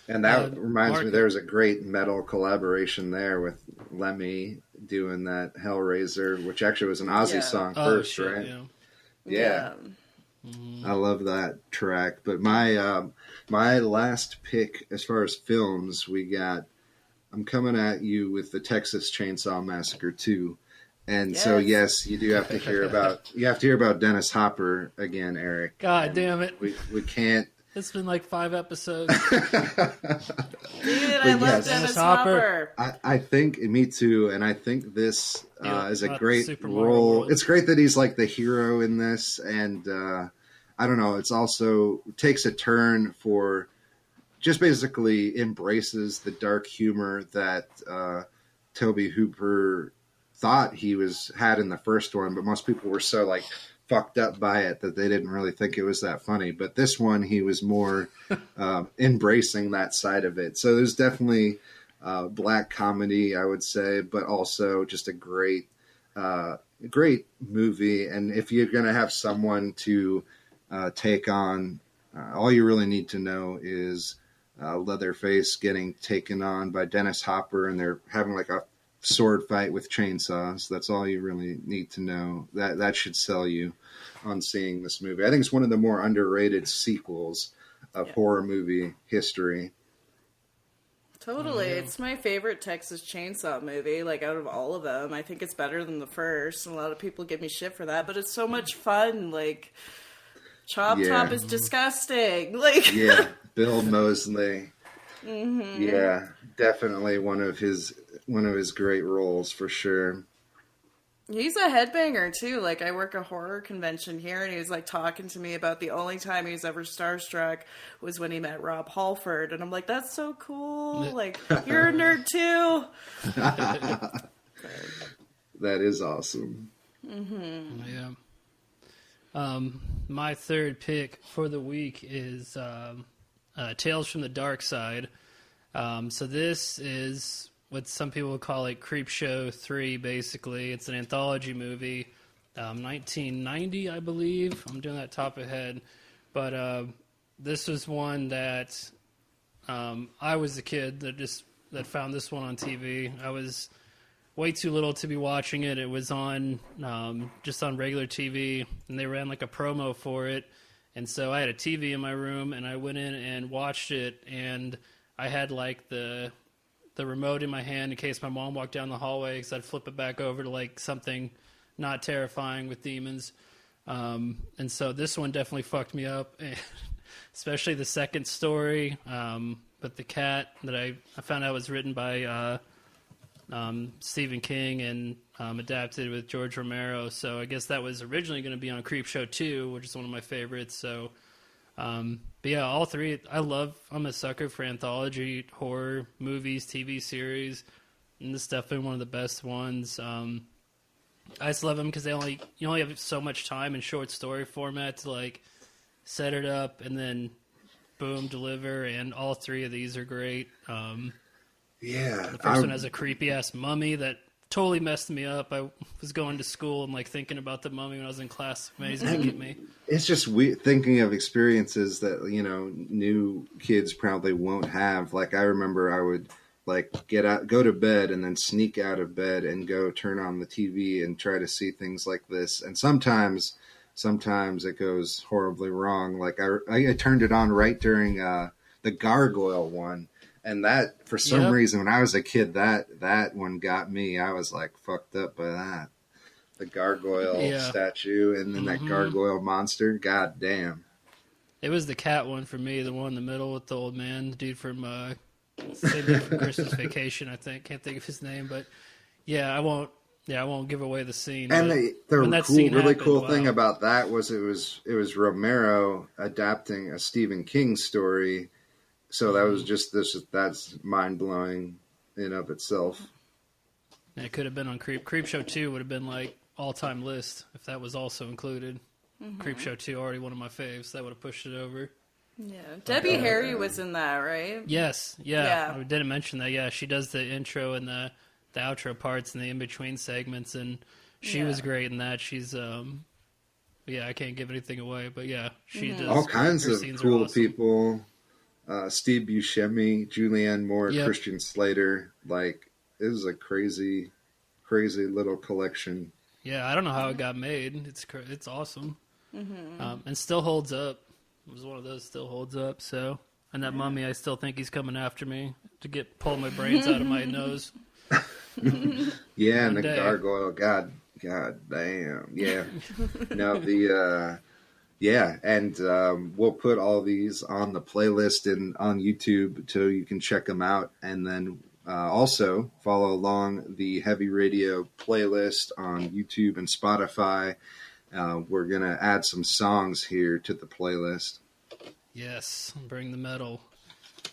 And that reminds me, Mark- there was a great metal collaboration there with Lemmy doing that Hellraiser, which actually was an Ozzy Yeah. song Oh, first, shit, right? yeah. Yeah. I love that track. But my last pick as far as films, I'm coming at you with the Texas Chainsaw Massacre 2. And so yes, you do have to hear about Dennis Hopper again, Eric. God And damn it. We can't. It's been like 5 episodes. Dude, I love yes. Dennis Hopper. Hopper. I think me too, and I think this Yeah, is a not great Super Mario role. World. It's great that he's like the hero in this, and I don't know. It's also takes a turn for just basically embraces the dark humor that Toby Hooper thought he had in the first one, but most people were so like fucked up by it that they didn't really think it was that funny. But this one, he was more embracing that side of it. So there's definitely black comedy, I would say, but also just a great movie. And if you're going to have someone to take on, all you really need to know is Leatherface getting taken on by Dennis Hopper, and they're having like a sword fight with chainsaws. That's all you really need to know. That should sell you on seeing this movie. I think it's one of the more underrated sequels of horror movie history. Totally. It's my favorite Texas Chainsaw movie, like out of all of them. I think it's better than the first, and a lot of people give me shit for that, but it's so much fun. Like, Chop Yeah. Top is disgusting. Like, Yeah, Bill Moseley. Yeah, definitely one of his great roles for sure. he's a headbanger too. Like, I work a horror convention here, and he was like talking to me about the only time he was ever starstruck was when he met Rob Halford, and I'm like, that's so cool. Like, you're a nerd too. That is awesome. Yeah. My third pick for the week is Tales from the Dark Side. So this is what some people would call like Creepshow 3, basically. It's an anthology movie, 1990, I believe. I'm doing that top of head. But this was one that I was a kid that found this one on TV. I was way too little to be watching it. It was on just on regular TV, and they ran like a promo for it. And so I had a TV in my room, and I went in and watched it, and I had like the remote in my hand in case my mom walked down the hallway, because I'd flip it back over to like something not terrifying with demons. And so this one definitely fucked me up. And especially the second story. But the cat that I found out was written by Stephen King and adapted with George Romero. So I guess that was originally going to be on Creepshow 2, which is one of my favorites. So, but yeah, all three. I'm a sucker for anthology horror movies, TV series, and this is definitely one of the best ones. I just love them because you only have so much time in short story format to like set it up and then boom, deliver. And all three of these are great. Yeah, The first one has a creepy ass mummy that totally messed me up. I was going to school and like thinking about the mummy when I was in class. Man, he's gonna get me. it's just thinking of experiences that new kids probably won't have. Like I remember, I would like go to bed, and then sneak out of bed and go turn on the TV and try to see things like this. And sometimes it goes horribly wrong. Like I turned it on right during the Gargoyle one. And that, for some reason, when I was a kid, that one got me. I was like fucked up by that. The gargoyle statue and then that gargoyle monster. God damn. It was the cat one for me, the one in the middle with the old man, the dude from Christmas Vacation, I think. Can't think of his name, but I won't give away the scene. And the cool thing about that was it was Romero adapting a Stephen King story. So that was that's mind blowing in of itself. And it could have been on Creepshow 2 would have been like all time list if that was also included. Creepshow 2 already one of my faves. That would have pushed it over. Yeah, Debbie Harry was in that, right? Yes, yeah. I didn't mention that. Yeah, she does the intro and the outro parts and the in between segments, and she was great in that. She's I can't give anything away, but she does all kinds of cool awesome. people. Steve Buscemi, Julianne Moore, Christian Slater. Like, it was a crazy, crazy little collection. Yeah, I don't know how it got made. It's awesome. And still holds up. It was one of those still holds up. So, and that mummy, I still think he's coming after me to pull my brains out of my nose. Yeah, and the gargoyle. God damn. Yeah. No, and we'll put all these on the playlist and on YouTube so you can check them out. And then also follow along the Heavy Radio playlist on YouTube and Spotify. We're going to add some songs here to the playlist. Yes, bring the metal.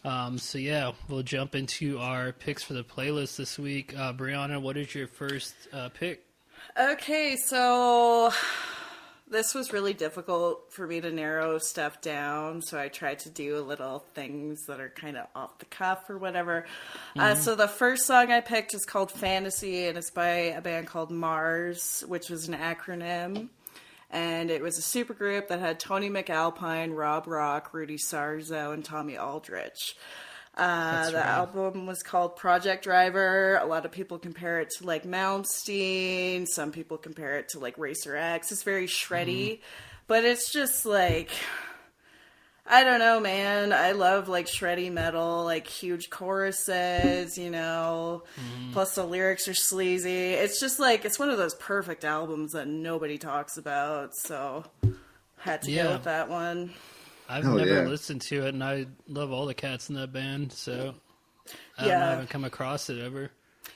We'll jump into our picks for the playlist this week. Brianna, what is your first pick? Okay, so this was really difficult for me to narrow stuff down, so I tried to do little things that are kind of off the cuff or whatever. So the first song I picked is called Fantasy, and it's by a band called Mars, which was an acronym. And it was a supergroup that had Tony McAlpine, Rob Rock, Rudy Sarzo, and Tommy Aldrich. The album was called Project Driver. A lot of people compare it to like Malmsteen. Some people compare it to like Racer X. It's very shreddy, but it's just like, I don't know, man. I love like shreddy metal, like huge choruses, plus the lyrics are sleazy. It's just like, it's one of those perfect albums that nobody talks about. So had to go with that one. I've never listened to it, and I love all the cats in that band, so I haven't come across it ever.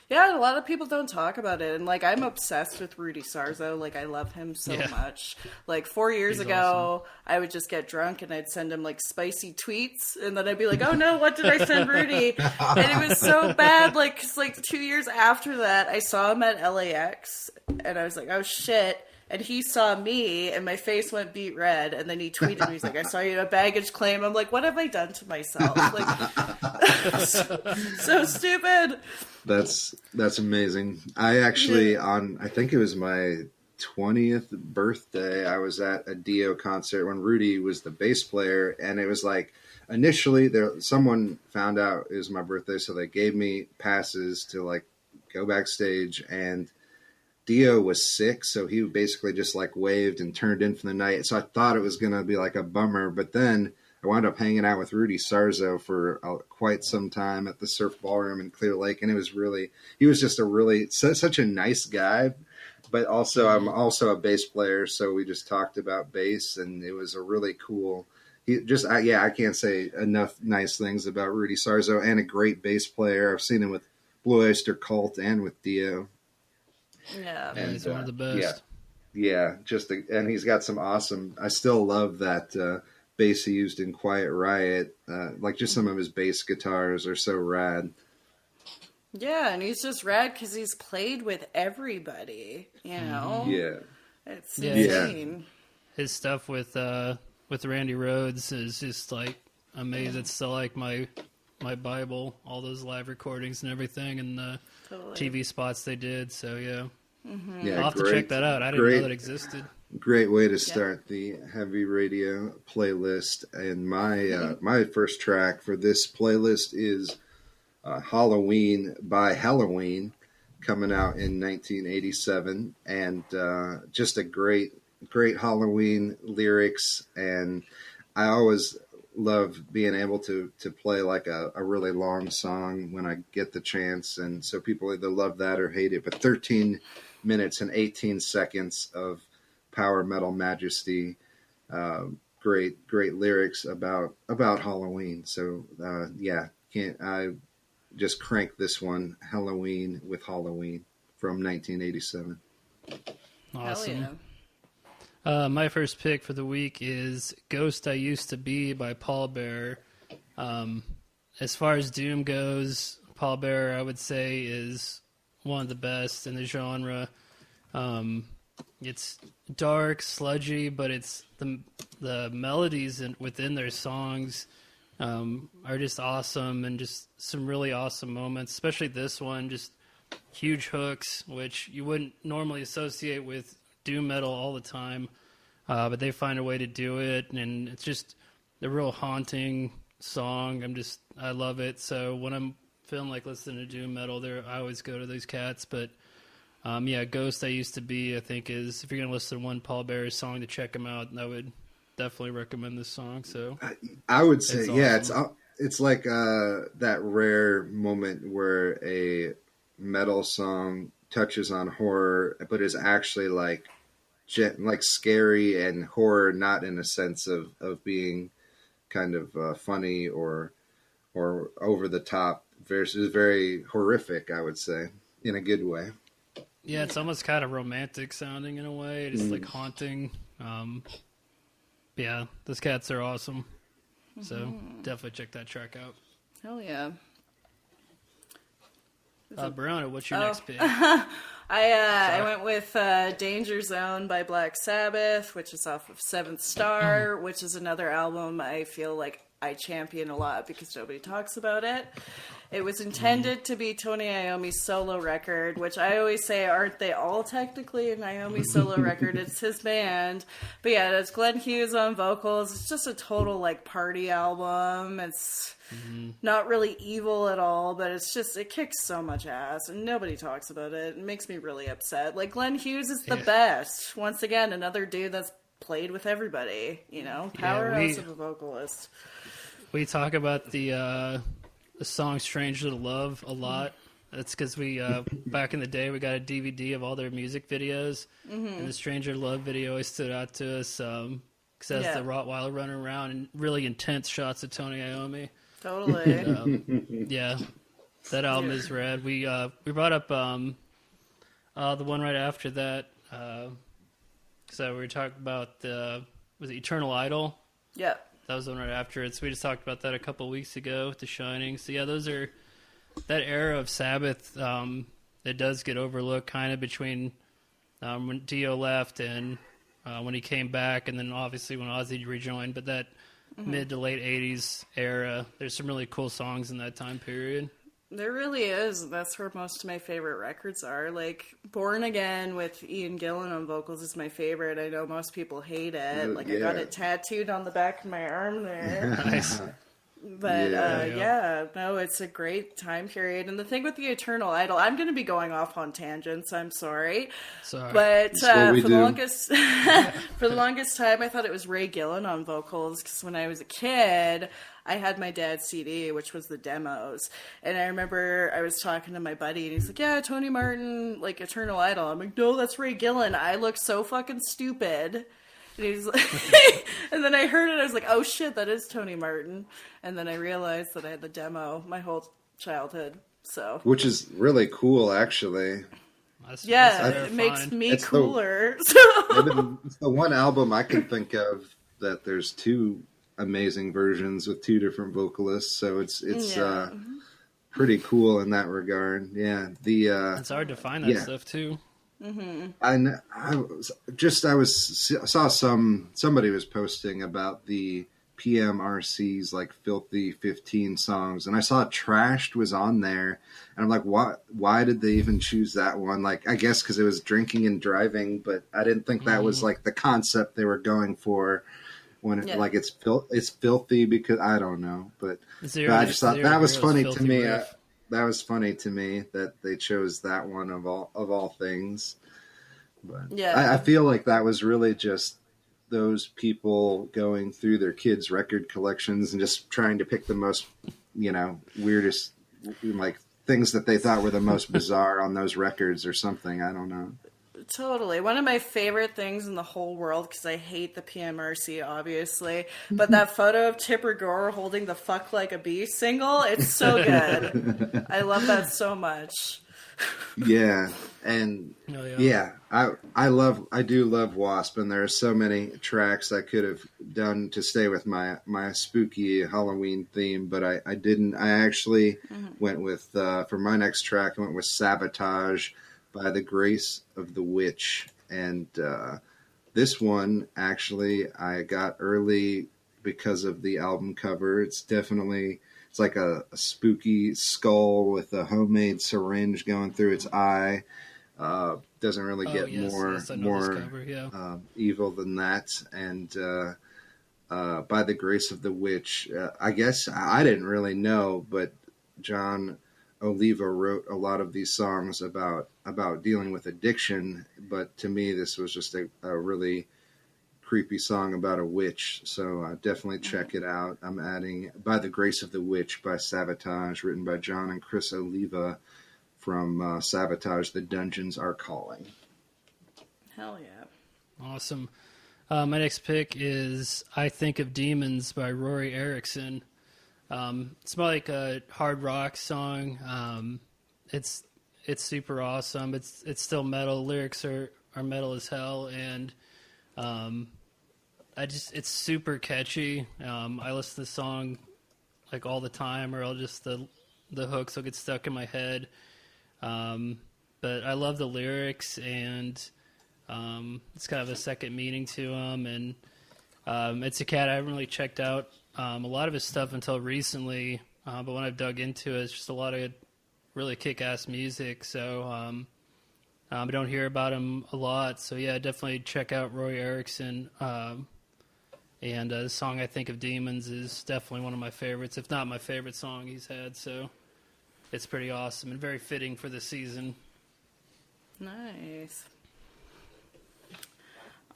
Yeah, a lot of people don't talk about it, and like I'm obsessed with Rudy Sarzo. Like I love him so much. Like 4 years ago, awesome. I would just get drunk and I'd send him like spicy tweets, and then I'd be like, "Oh no, what did I send Rudy?" And it was so bad. Like 'cause, like 2 years after that, I saw him at LAX, and I was like, "Oh shit." And he saw me, and my face went beet red. And then he tweeted me, he's like, "I saw you in a baggage claim." I'm like, what have I done to myself? Like, so stupid. That's amazing. I actually, I think it was my 20th birthday, I was at a Dio concert when Rudy was the bass player. And it was like, initially, someone found out it was my birthday, so they gave me passes to like go backstage, and Dio was sick, so he basically just like waved and turned in for the night. So I thought it was going to be like a bummer, but then I wound up hanging out with Rudy Sarzo for quite some time at the Surf Ballroom in Clear Lake, and he was just such a nice guy. But also, I'm also a bass player, so we just talked about bass, and it was a really cool I can't say enough nice things about Rudy Sarzo, and a great bass player. I've seen him with Blue Oyster Cult and with Dio. Yeah. Yeah, he's one of the Yeah, best. yeah, and he's got some awesome. I still love that bass he used in Quiet Riot. Like just some of his bass guitars are so rad. Yeah, and he's just rad because he's played with everybody, you know? Yeah, It's Yeah. insane. His stuff with Randy Rhoads is just like amazing. It's still like my Bible. All those live recordings and everything, and the Totally. TV spots they did. So yeah, yeah. I'll have to check that out. I didn't know that existed. Great way to start the heavy radio playlist. And my first track for this playlist is Halloween by Halloween, coming out in 1987, and just a great Halloween lyrics. And I always love being able to play like a really long song when I get the chance, and so people either love that or hate it. But 13 minutes and 18 seconds of power metal majesty, great lyrics about Halloween. So can't I just crank this one, Halloween with Halloween from 1987. Awesome. Hell yeah. My first pick for the week is Ghost I Used to Be by Paul Bearer. As far as Doom goes, Paul Bearer, I would say, is one of the best in the genre. It's dark, sludgy, but it's the melodies within their songs are just awesome, and just some really awesome moments, especially this one, just huge hooks, which you wouldn't normally associate with doom metal all the time, but they find a way to do it, and it's just a real haunting song. I love it. So when I'm feeling like listening to doom metal, I always go to those cats. But Ghost I Used to Be, I think, is, if you're gonna listen to one Paul Bearer song, to check him out, I would definitely recommend this song. So I would say, awesome. it's like that rare moment where a metal song touches on horror, but is actually like scary and horror, not in a sense of being kind of funny or over the top. Versus very horrific, I would say, in a good way. yeah, it's almost kind of romantic sounding in a way. It's like haunting. Yeah, those cats are awesome. So definitely check that track out. Hell yeah. Brianna, what's your next pick? I went with Danger Zone by Black Sabbath, which is off of Seventh Star, which is another album I feel like I champion a lot because nobody talks about it. It was intended to be Tony Iommi's solo record, which I always say, aren't they all technically an Iommi solo record? It's his band. But yeah, it's Glenn Hughes on vocals. It's just a total like party album. It's not really evil at all, but it kicks so much ass and nobody talks about it. It makes me really upset. Like, Glenn Hughes is the best. Once again, another dude that's played with everybody, powerhouse of a vocalist. We talk about the song Stranger to Love a lot. That's because we, back in the day, we got a DVD of all their music videos, and the Stranger to Love video always stood out to us, because that's the Rottweiler running around and really intense shots of Tony Iommi. Totally. And, that album is rad. We brought up the one right after that, so we were talking about was it Eternal Idol? Yeah. That was the one right after it. So we just talked about that a couple weeks ago with The Shining. So yeah, those are that era of Sabbath. It does get overlooked kind of between when Dio left and when he came back, and then obviously when Ozzy rejoined. But that mid to late '80s era, there's some really cool songs in that time period. There really is. That's where most of my favorite records are. Like, Born Again with Ian Gillan on vocals is my favorite. I know most people hate it. Like, I got it tattooed on the back of my arm there. Nice. But, no, it's a great time period. And the thing with the Eternal Idol, I'm going to be going off on tangents, I'm sorry. Sorry. But what we for do. the longest time, I thought it was Ray Gillan on vocals, because when I was a kid, I had my dad's CD, which was the demos. And I remember I was talking to my buddy, and he's like, yeah, Tony Martin, like, Eternal Idol. I'm like, no, that's Ray Gillan. I look so fucking stupid. And he's like, and then I heard it. I was like, oh shit, that is Tony Martin. And then I realized that I had the demo my whole childhood. So which is really cool, actually. yeah, that's it makes fine. me It's cooler. It's the one album I can think of that there's two amazing versions with two different vocalists, so it's Yeah. pretty cool in that regard. Yeah, It's hard to find that yeah. stuff too. Saw somebody was posting about the PMRC's like filthy 15 songs, and I saw Trashed was on there, and I'm like, why did they even choose that one? Like, I guess because it was drinking and driving, but I didn't think that was like the concept they were going for when it, Yeah. like it's filthy, because I don't know, but Zero, I just thought Zero that was Hero's funny to filthy me. riff. That was funny to me that they chose that one of all things. But Yeah. I feel like that was really just those people going through their kids' record collections and just trying to pick the most, weirdest, like things that they thought were the most bizarre on those records or something. I don't know. Totally. One of my favorite things in the whole world, because I hate the PMRC, obviously, but that photo of Tipper Gore holding the Fuck Like a Bee single, it's so good. I love that so much. Yeah, and Oh, yeah, I do love Wasp, and there are so many tracks I could have done to stay with my spooky Halloween theme, but I didn't. I actually went with for my next track, I went with Sabotage by the Grace of the Witch, and this one actually I got early because of the album cover. It's like a spooky skull with a homemade syringe going through its eye. Doesn't really get yes, I know this cover, yeah. evil than that. And by the Grace of the Witch, I guess I didn't really know, but John Oliva wrote a lot of these songs about dealing with addiction. But to me, this was just a really creepy song about a witch, so definitely check it out. I'm adding By the Grace of the Witch by Sabotage, written by John and Chris Oliva from Sabotage, The Dungeons Are Calling. Hell yeah. Awesome. My next pick is I Think of Demons by Rory Erickson. It's more like a hard rock song. It's super awesome. It's still metal. Lyrics are metal as hell, and it's super catchy. I listen to the song like all the time, or I'll just the hooks will get stuck in my head. But I love the lyrics, and it's kind of a second meaning to them. And it's a cat I haven't really checked out a lot of his stuff until recently, but when I've dug into it, it's just a lot of really kick-ass music. So I don't hear about him a lot. So yeah, definitely check out Roy Erickson. And the song I Think of Demons is definitely one of my favorites, if not my favorite song he's had. So it's pretty awesome and very fitting for the season. Nice.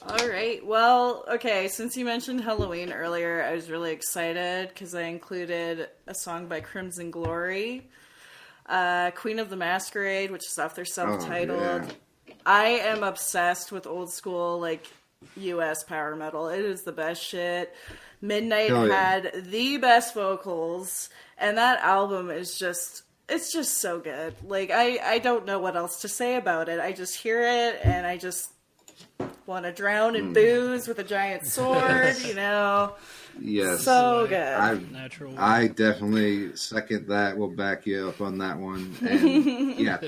All right. Well, okay, since you mentioned Halloween earlier, I was really excited because I included a song by Crimson Glory, Queen of the Masquerade, which is off their self-titled. Oh, yeah. I am obsessed with old school, like, U.S. power metal. It is the best shit. Midnight Hell yeah. had the best vocals, and that album is just... It's just so good. Like, I don't know what else to say about it. I just hear it, and I just want to drown in booze with a giant sword, you know? Yes. So good. Natural. I definitely second that. We'll back you up on that one. And yeah,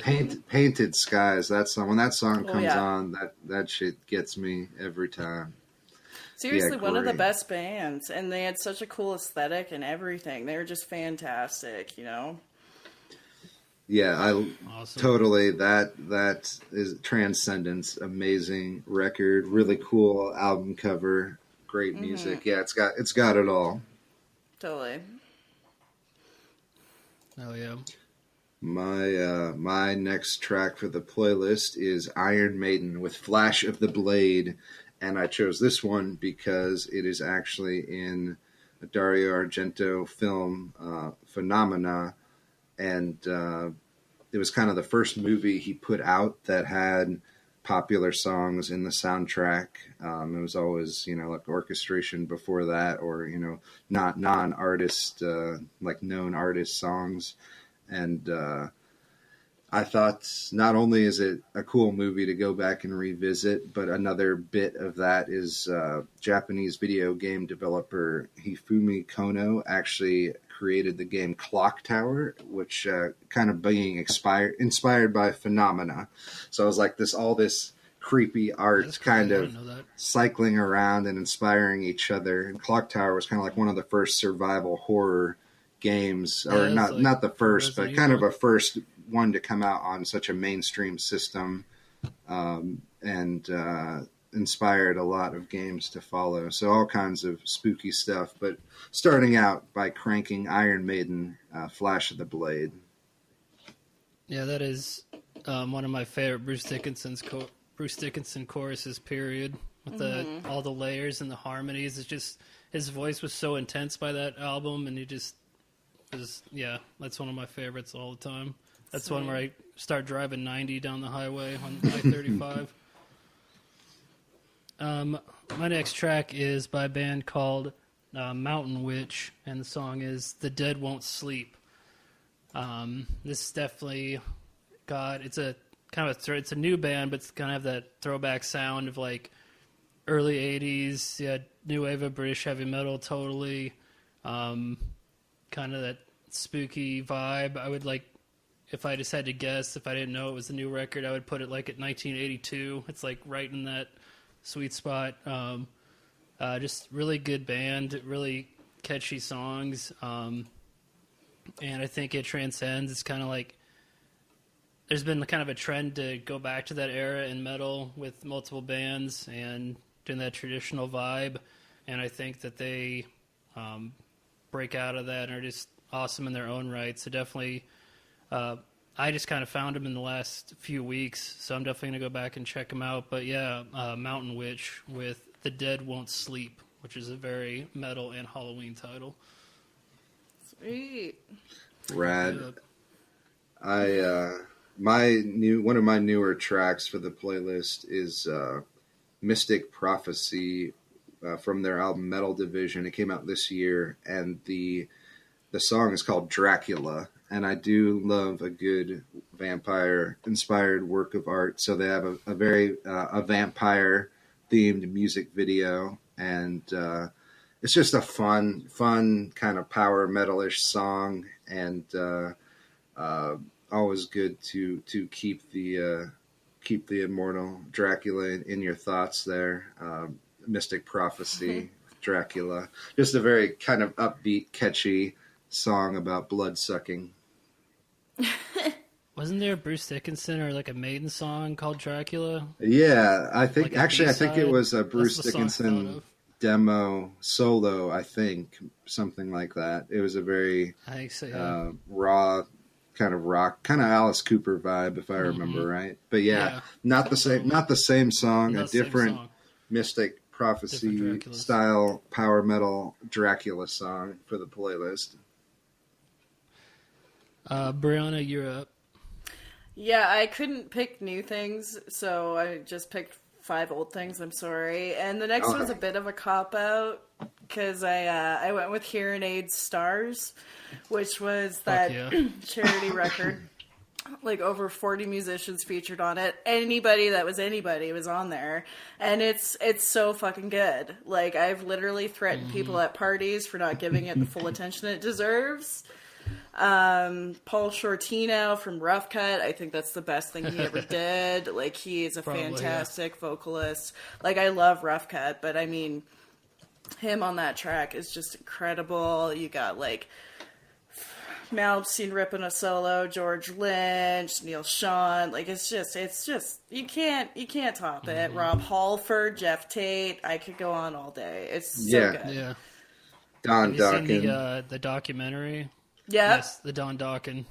Painted Skies. That song, when that song comes yeah. on, that shit gets me every time. Seriously, Yeah, one of the great. best bands. And they had such a cool aesthetic and everything. They were just fantastic, you know? Yeah, Awesome. totally. That is Transcendence. Amazing record. Really cool album cover. Great music. Yeah, it's got it all. Totally. Oh yeah. My next track for the playlist is Iron Maiden with Flash of the Blade, and I chose this one because it is actually in a Dario Argento film, Phenomena, and it was kind of the first movie he put out that had popular songs in the soundtrack. It was always, like orchestration before that, or, not non-artist, like known artist songs. And I thought not only is it a cool movie to go back and revisit, but another bit of that is Japanese video game developer Hifumi Kono actually created the game Clock Tower, which kind of being inspired by Phenomena. So it was like all this creepy art kind of cycling around and inspiring each other. And Clock Tower was kind of like one of the first survival horror games, or not the first, but kind of a first one to come out on such a mainstream system, and inspired a lot of games to follow. So all kinds of spooky stuff, but starting out by cranking Iron Maiden, Flash of the Blade. Yeah, that is one of my favorite Bruce Dickinson choruses, period, with all the layers and the harmonies. It's just, his voice was so intense by that album, and he just was, that's one of my favorites all the time. That's one where I start driving 90 down the highway on I-35. My next track is by a band called Mountain Witch, and the song is "The Dead Won't Sleep." This is definitely it's a kind of it's a new band, but it's kind of that throwback sound of like early '80s, new wave of British heavy metal, totally. Kind of that spooky vibe. I would like, if I just had to guess, if I didn't know it was a new record, I would put it like at 1982. It's like right in that sweet spot. Just really good band, really catchy songs. And I think it transcends. It's kind of like, there's been kind of a trend to go back to that era in metal with multiple bands and doing that traditional vibe. And I think that they break out of that and are just awesome in their own right. So definitely, I just kind of found them in the last few weeks, so I'm definitely going to go back and check them out. But yeah, Mountain Witch with "The Dead Won't Sleep," which is a very metal and Halloween title. Sweet. Rad. One of my newer tracks for the playlist is Mystic Prophecy from their album Metal Division. It came out this year, and the song is called Dracula. And I do love a good vampire-inspired work of art. So they have a very vampire-themed music video, and it's just a fun kind of power metal-ish song, and always good to keep the immortal Dracula in your thoughts there. Mystic Prophecy, Dracula, just a very kind of upbeat, catchy song about blood sucking. Wasn't there a Bruce Dickinson or like a Maiden song called Dracula? Yeah, I think like I think it was a Bruce Dickinson demo solo. I think something like that. It was a very raw kind of rock, kind of Alice Cooper vibe, if I remember right. But not the same song, a different Mystic Prophecy style power metal Dracula song for the playlist. Brianna, you're up. Yeah, I couldn't pick new things, so I just picked 5 old things. I'm sorry. And the next one's a bit of a cop-out, because I went with Hearing Aid Stars, which was that charity record. Like over 40 musicians featured on it. Anybody that was anybody was on there. And it's so fucking good. Like, I've literally threatened people at parties for not giving it the full attention it deserves. Paul Shortino from Rough Cut, I think that's the best thing he ever did. Like, he is a fantastic vocalist. Like, I love Rough Cut, but I mean, him on that track is just incredible. You got like Malmsteen ripping a solo, George Lynch, Neil Schon. Like, it's just you can't top it. Rob Halford, Jeff Tate. I could go on all day. It's so good. Yeah. Don Have you Dokken. seen the documentary? Yeah. Yes, the Don Dokken.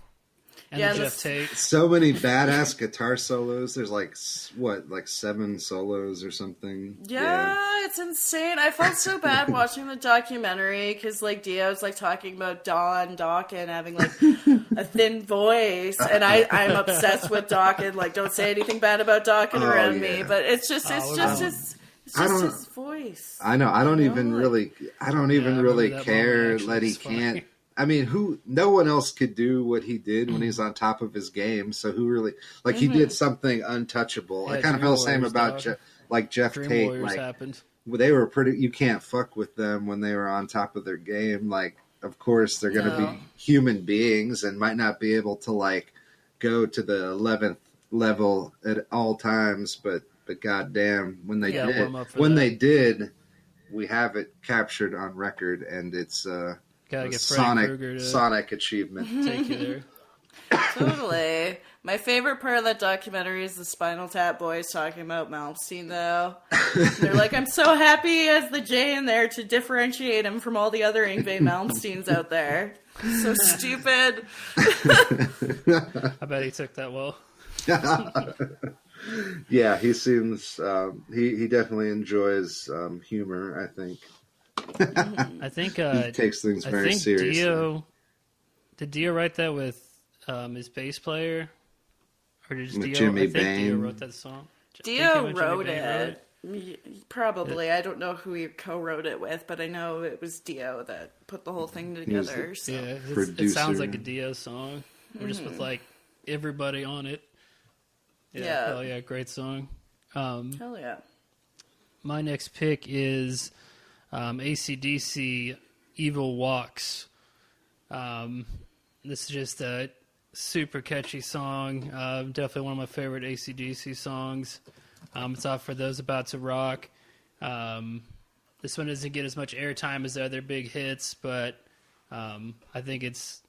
and Yeah, the and Jeff Tate. So many badass guitar solos. There's like like 7 solos or something. Yeah, it's insane. I felt so bad watching the documentary because like Dio's like talking about Don Dawkins having like a thin voice, and I'm obsessed with Dawkins. Like, don't say anything bad about Dawkins around me, but it's just his voice. I know. I don't even I remember really that care moment, actually. that he It's funny. can't. I mean, no one else could do what he did when he's on top of his game. So who really, like, he did something untouchable. Yeah, I kind of Dream feel the same Warriors, about dog. Jeff Dream Tate. Warriors Like, happened. they were pretty. You can't fuck with them when they were on top of their game. Like, of course, they're going to No. be human beings and might not be able to like go to the 11th level at all times. But goddamn, when they did, warm up for that. they did, we have it captured on record, and it's Gotta a get Freddy Krueger to sonic achievement. take you there. Totally. My favorite part of that documentary is the Spinal Tap boys talking about Malmsteen, though. They're like, I'm so happy as the J in there to differentiate him from all the other Yngwie Malmsteens out there. So stupid. I bet he took that well. Yeah, he seems he definitely enjoys humor. I think I think he takes things I very think seriously. Did Dio write that with his bass player, or did With Dio? Jimmy I think Dio Bain. wrote that song. I think Dio him and Jimmy wrote Bain it. Probably. I don't know who he co-wrote it with, but I know it was Dio that put the whole thing was together. the- So. Yeah, it Producer. sounds like a Dio song, or just with like everybody on it. Yeah. Hell yeah, great song. Hell yeah. My next pick is AC/DC Evil Walks. This is just a super catchy song. Definitely one of my favorite AC/DC songs. It's off For Those About to Rock. This one doesn't get as much airtime as the other big hits, but I think it's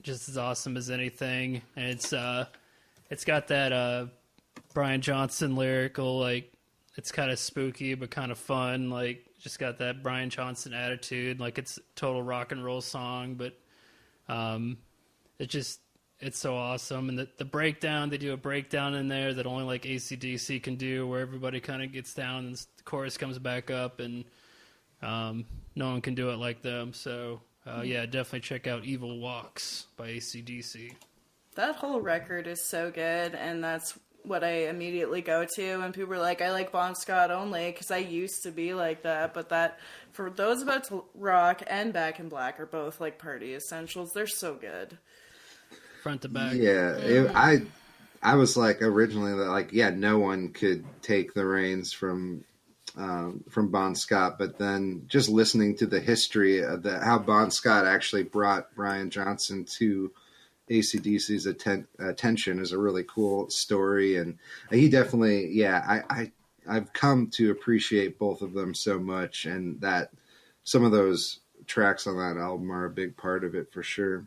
just as awesome as anything. And it's got that Brian Johnson lyrical, like, it's kind of spooky but kind of fun, like, just got that Brian Johnson attitude, like it's a total rock and roll song, but it's so awesome. And the breakdown, they do a breakdown in there that only like AC/DC can do, where everybody kind of gets down and the chorus comes back up, and no one can do it like them. So yeah, definitely check out Evil Walks by AC/DC. That whole record is so good, and that's what I immediately go to. And people are like, I like Bon Scott only, because I used to be like that. But that, For Those About to Rock and Back in Black are both like party essentials. They're so good. Front to back. Yeah, I was like originally like, yeah, no one could take the reins from Bon Scott, but then just listening to the history of how Bon Scott actually brought Brian Johnson to AC/DC's attention is a really cool story, and he definitely, yeah, I've come to appreciate both of them so much, and that some of those tracks on that album are a big part of it for sure.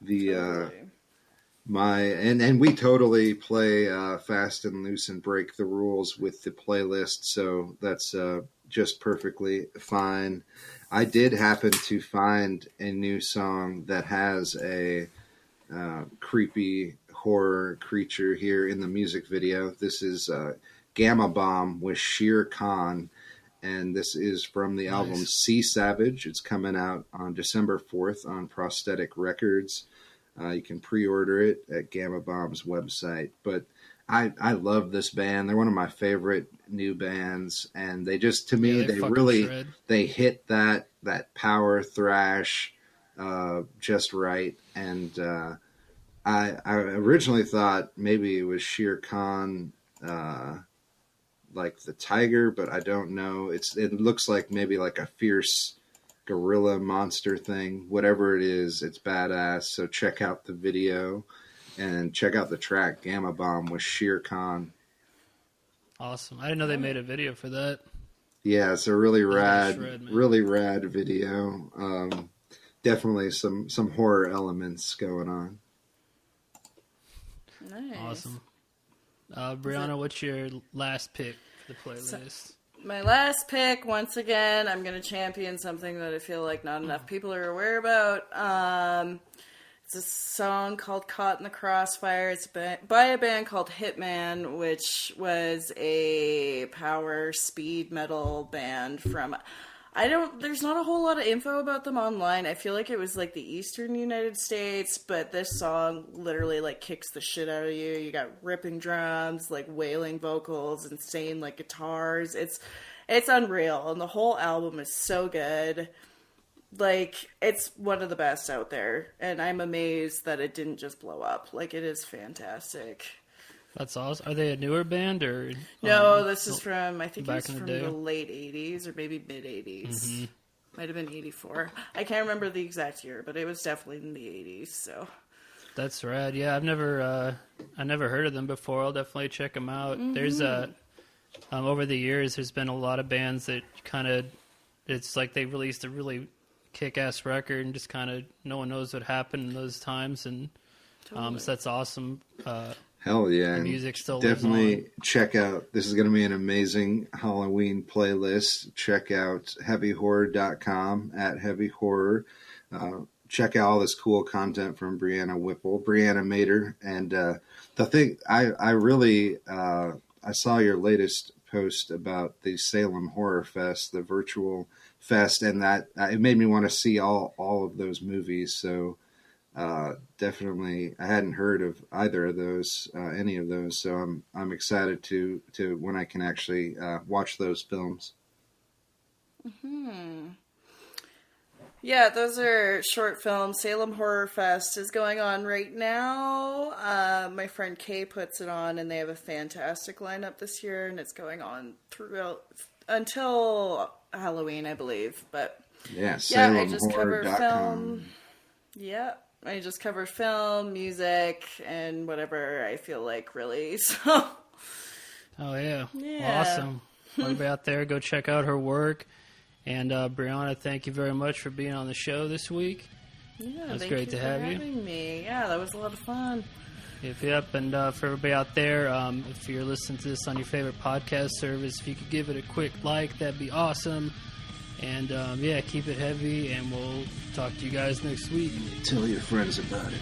The and we totally play Fast and Loose and break the rules with the playlist, so that's just perfectly fine. I did happen to find a new song that has a creepy horror creature here in the music video. This is Gamma Bomb with Shere Khan, and this is from the album Sea Savage. It's coming out on December 4th on Prosthetic Records. You can pre-order it at Gamma Bomb's website. But I love this band. They're one of my favorite new bands, and they just, to me, they really shred. They hit that power thrash just right. And I originally thought maybe it was Shere Khan, like the tiger, but I don't know. It looks like maybe like a fierce gorilla monster thing. Whatever it is, it's badass. So check out the video and check out the track Gamma Bomb with Shere Khan. Awesome. I didn't know they made a video for that. Yeah, it's a really rad, shred, man. really rad video. Definitely some horror elements going on. Nice. Awesome. Brianna, what's your last pick for the playlist? My last pick, once again, I'm going to champion something that I feel like not enough people are aware about. It's a song called Caught in the Crossfire. It's by a band called Hitman, which was a power speed metal band from... there's not a whole lot of info about them online. I feel like it was like the eastern United States, but this song literally like kicks the shit out of you. You got ripping drums, like wailing vocals, insane like guitars. It's unreal, and the whole album is so good. Like, it's one of the best out there, and I'm amazed that it didn't just blow up. Like, it is fantastic. That's awesome. Are they a newer band or? No, this is from, I think back it's in the from day? the late 80s or maybe mid 80s. Might have been 84. I can't remember the exact year, but it was definitely in the 80s, so. That's rad. Yeah, I never heard of them before. I'll definitely check them out. There's over the years, there's been a lot of bands that kind of, it's like they released a really kick-ass record and just kind of no one knows what happened in those times, and so that's awesome. Hell yeah. The music still definitely lives on. Check out, this is going to be an amazing Halloween playlist. Check out heavyhorror.com at heavyhorror. Check out all this cool content from Brianna Whipple, Brianna Mater. And the thing, I really, I saw your latest post about the Salem Horror Fest, the virtual fest, and that it made me want to see all of those movies. So definitely, I hadn't heard of either of those, any of those. So I'm excited to when I can actually watch those films. Yeah, those are short films. Salem Horror Fest is going on right now. My friend Kay puts it on, and they have a fantastic lineup this year, and it's going on throughout until Halloween, I believe. But yeah, I just cover SalemHorror.com. film. Yeah, I just cover film, music, and whatever I feel like, really. So. Oh yeah. Yeah. Awesome. Everybody out there, go check out her work. And Brianna, thank you very much for being on the show this week. Yeah, It's thank great you to for have you. having me. Yeah, that was a lot of fun. Yep. And for everybody out there, if you're listening to this on your favorite podcast service, if you could give it a quick like, that'd be awesome. And keep it heavy, and we'll talk to you guys next week. Tell your friends about it.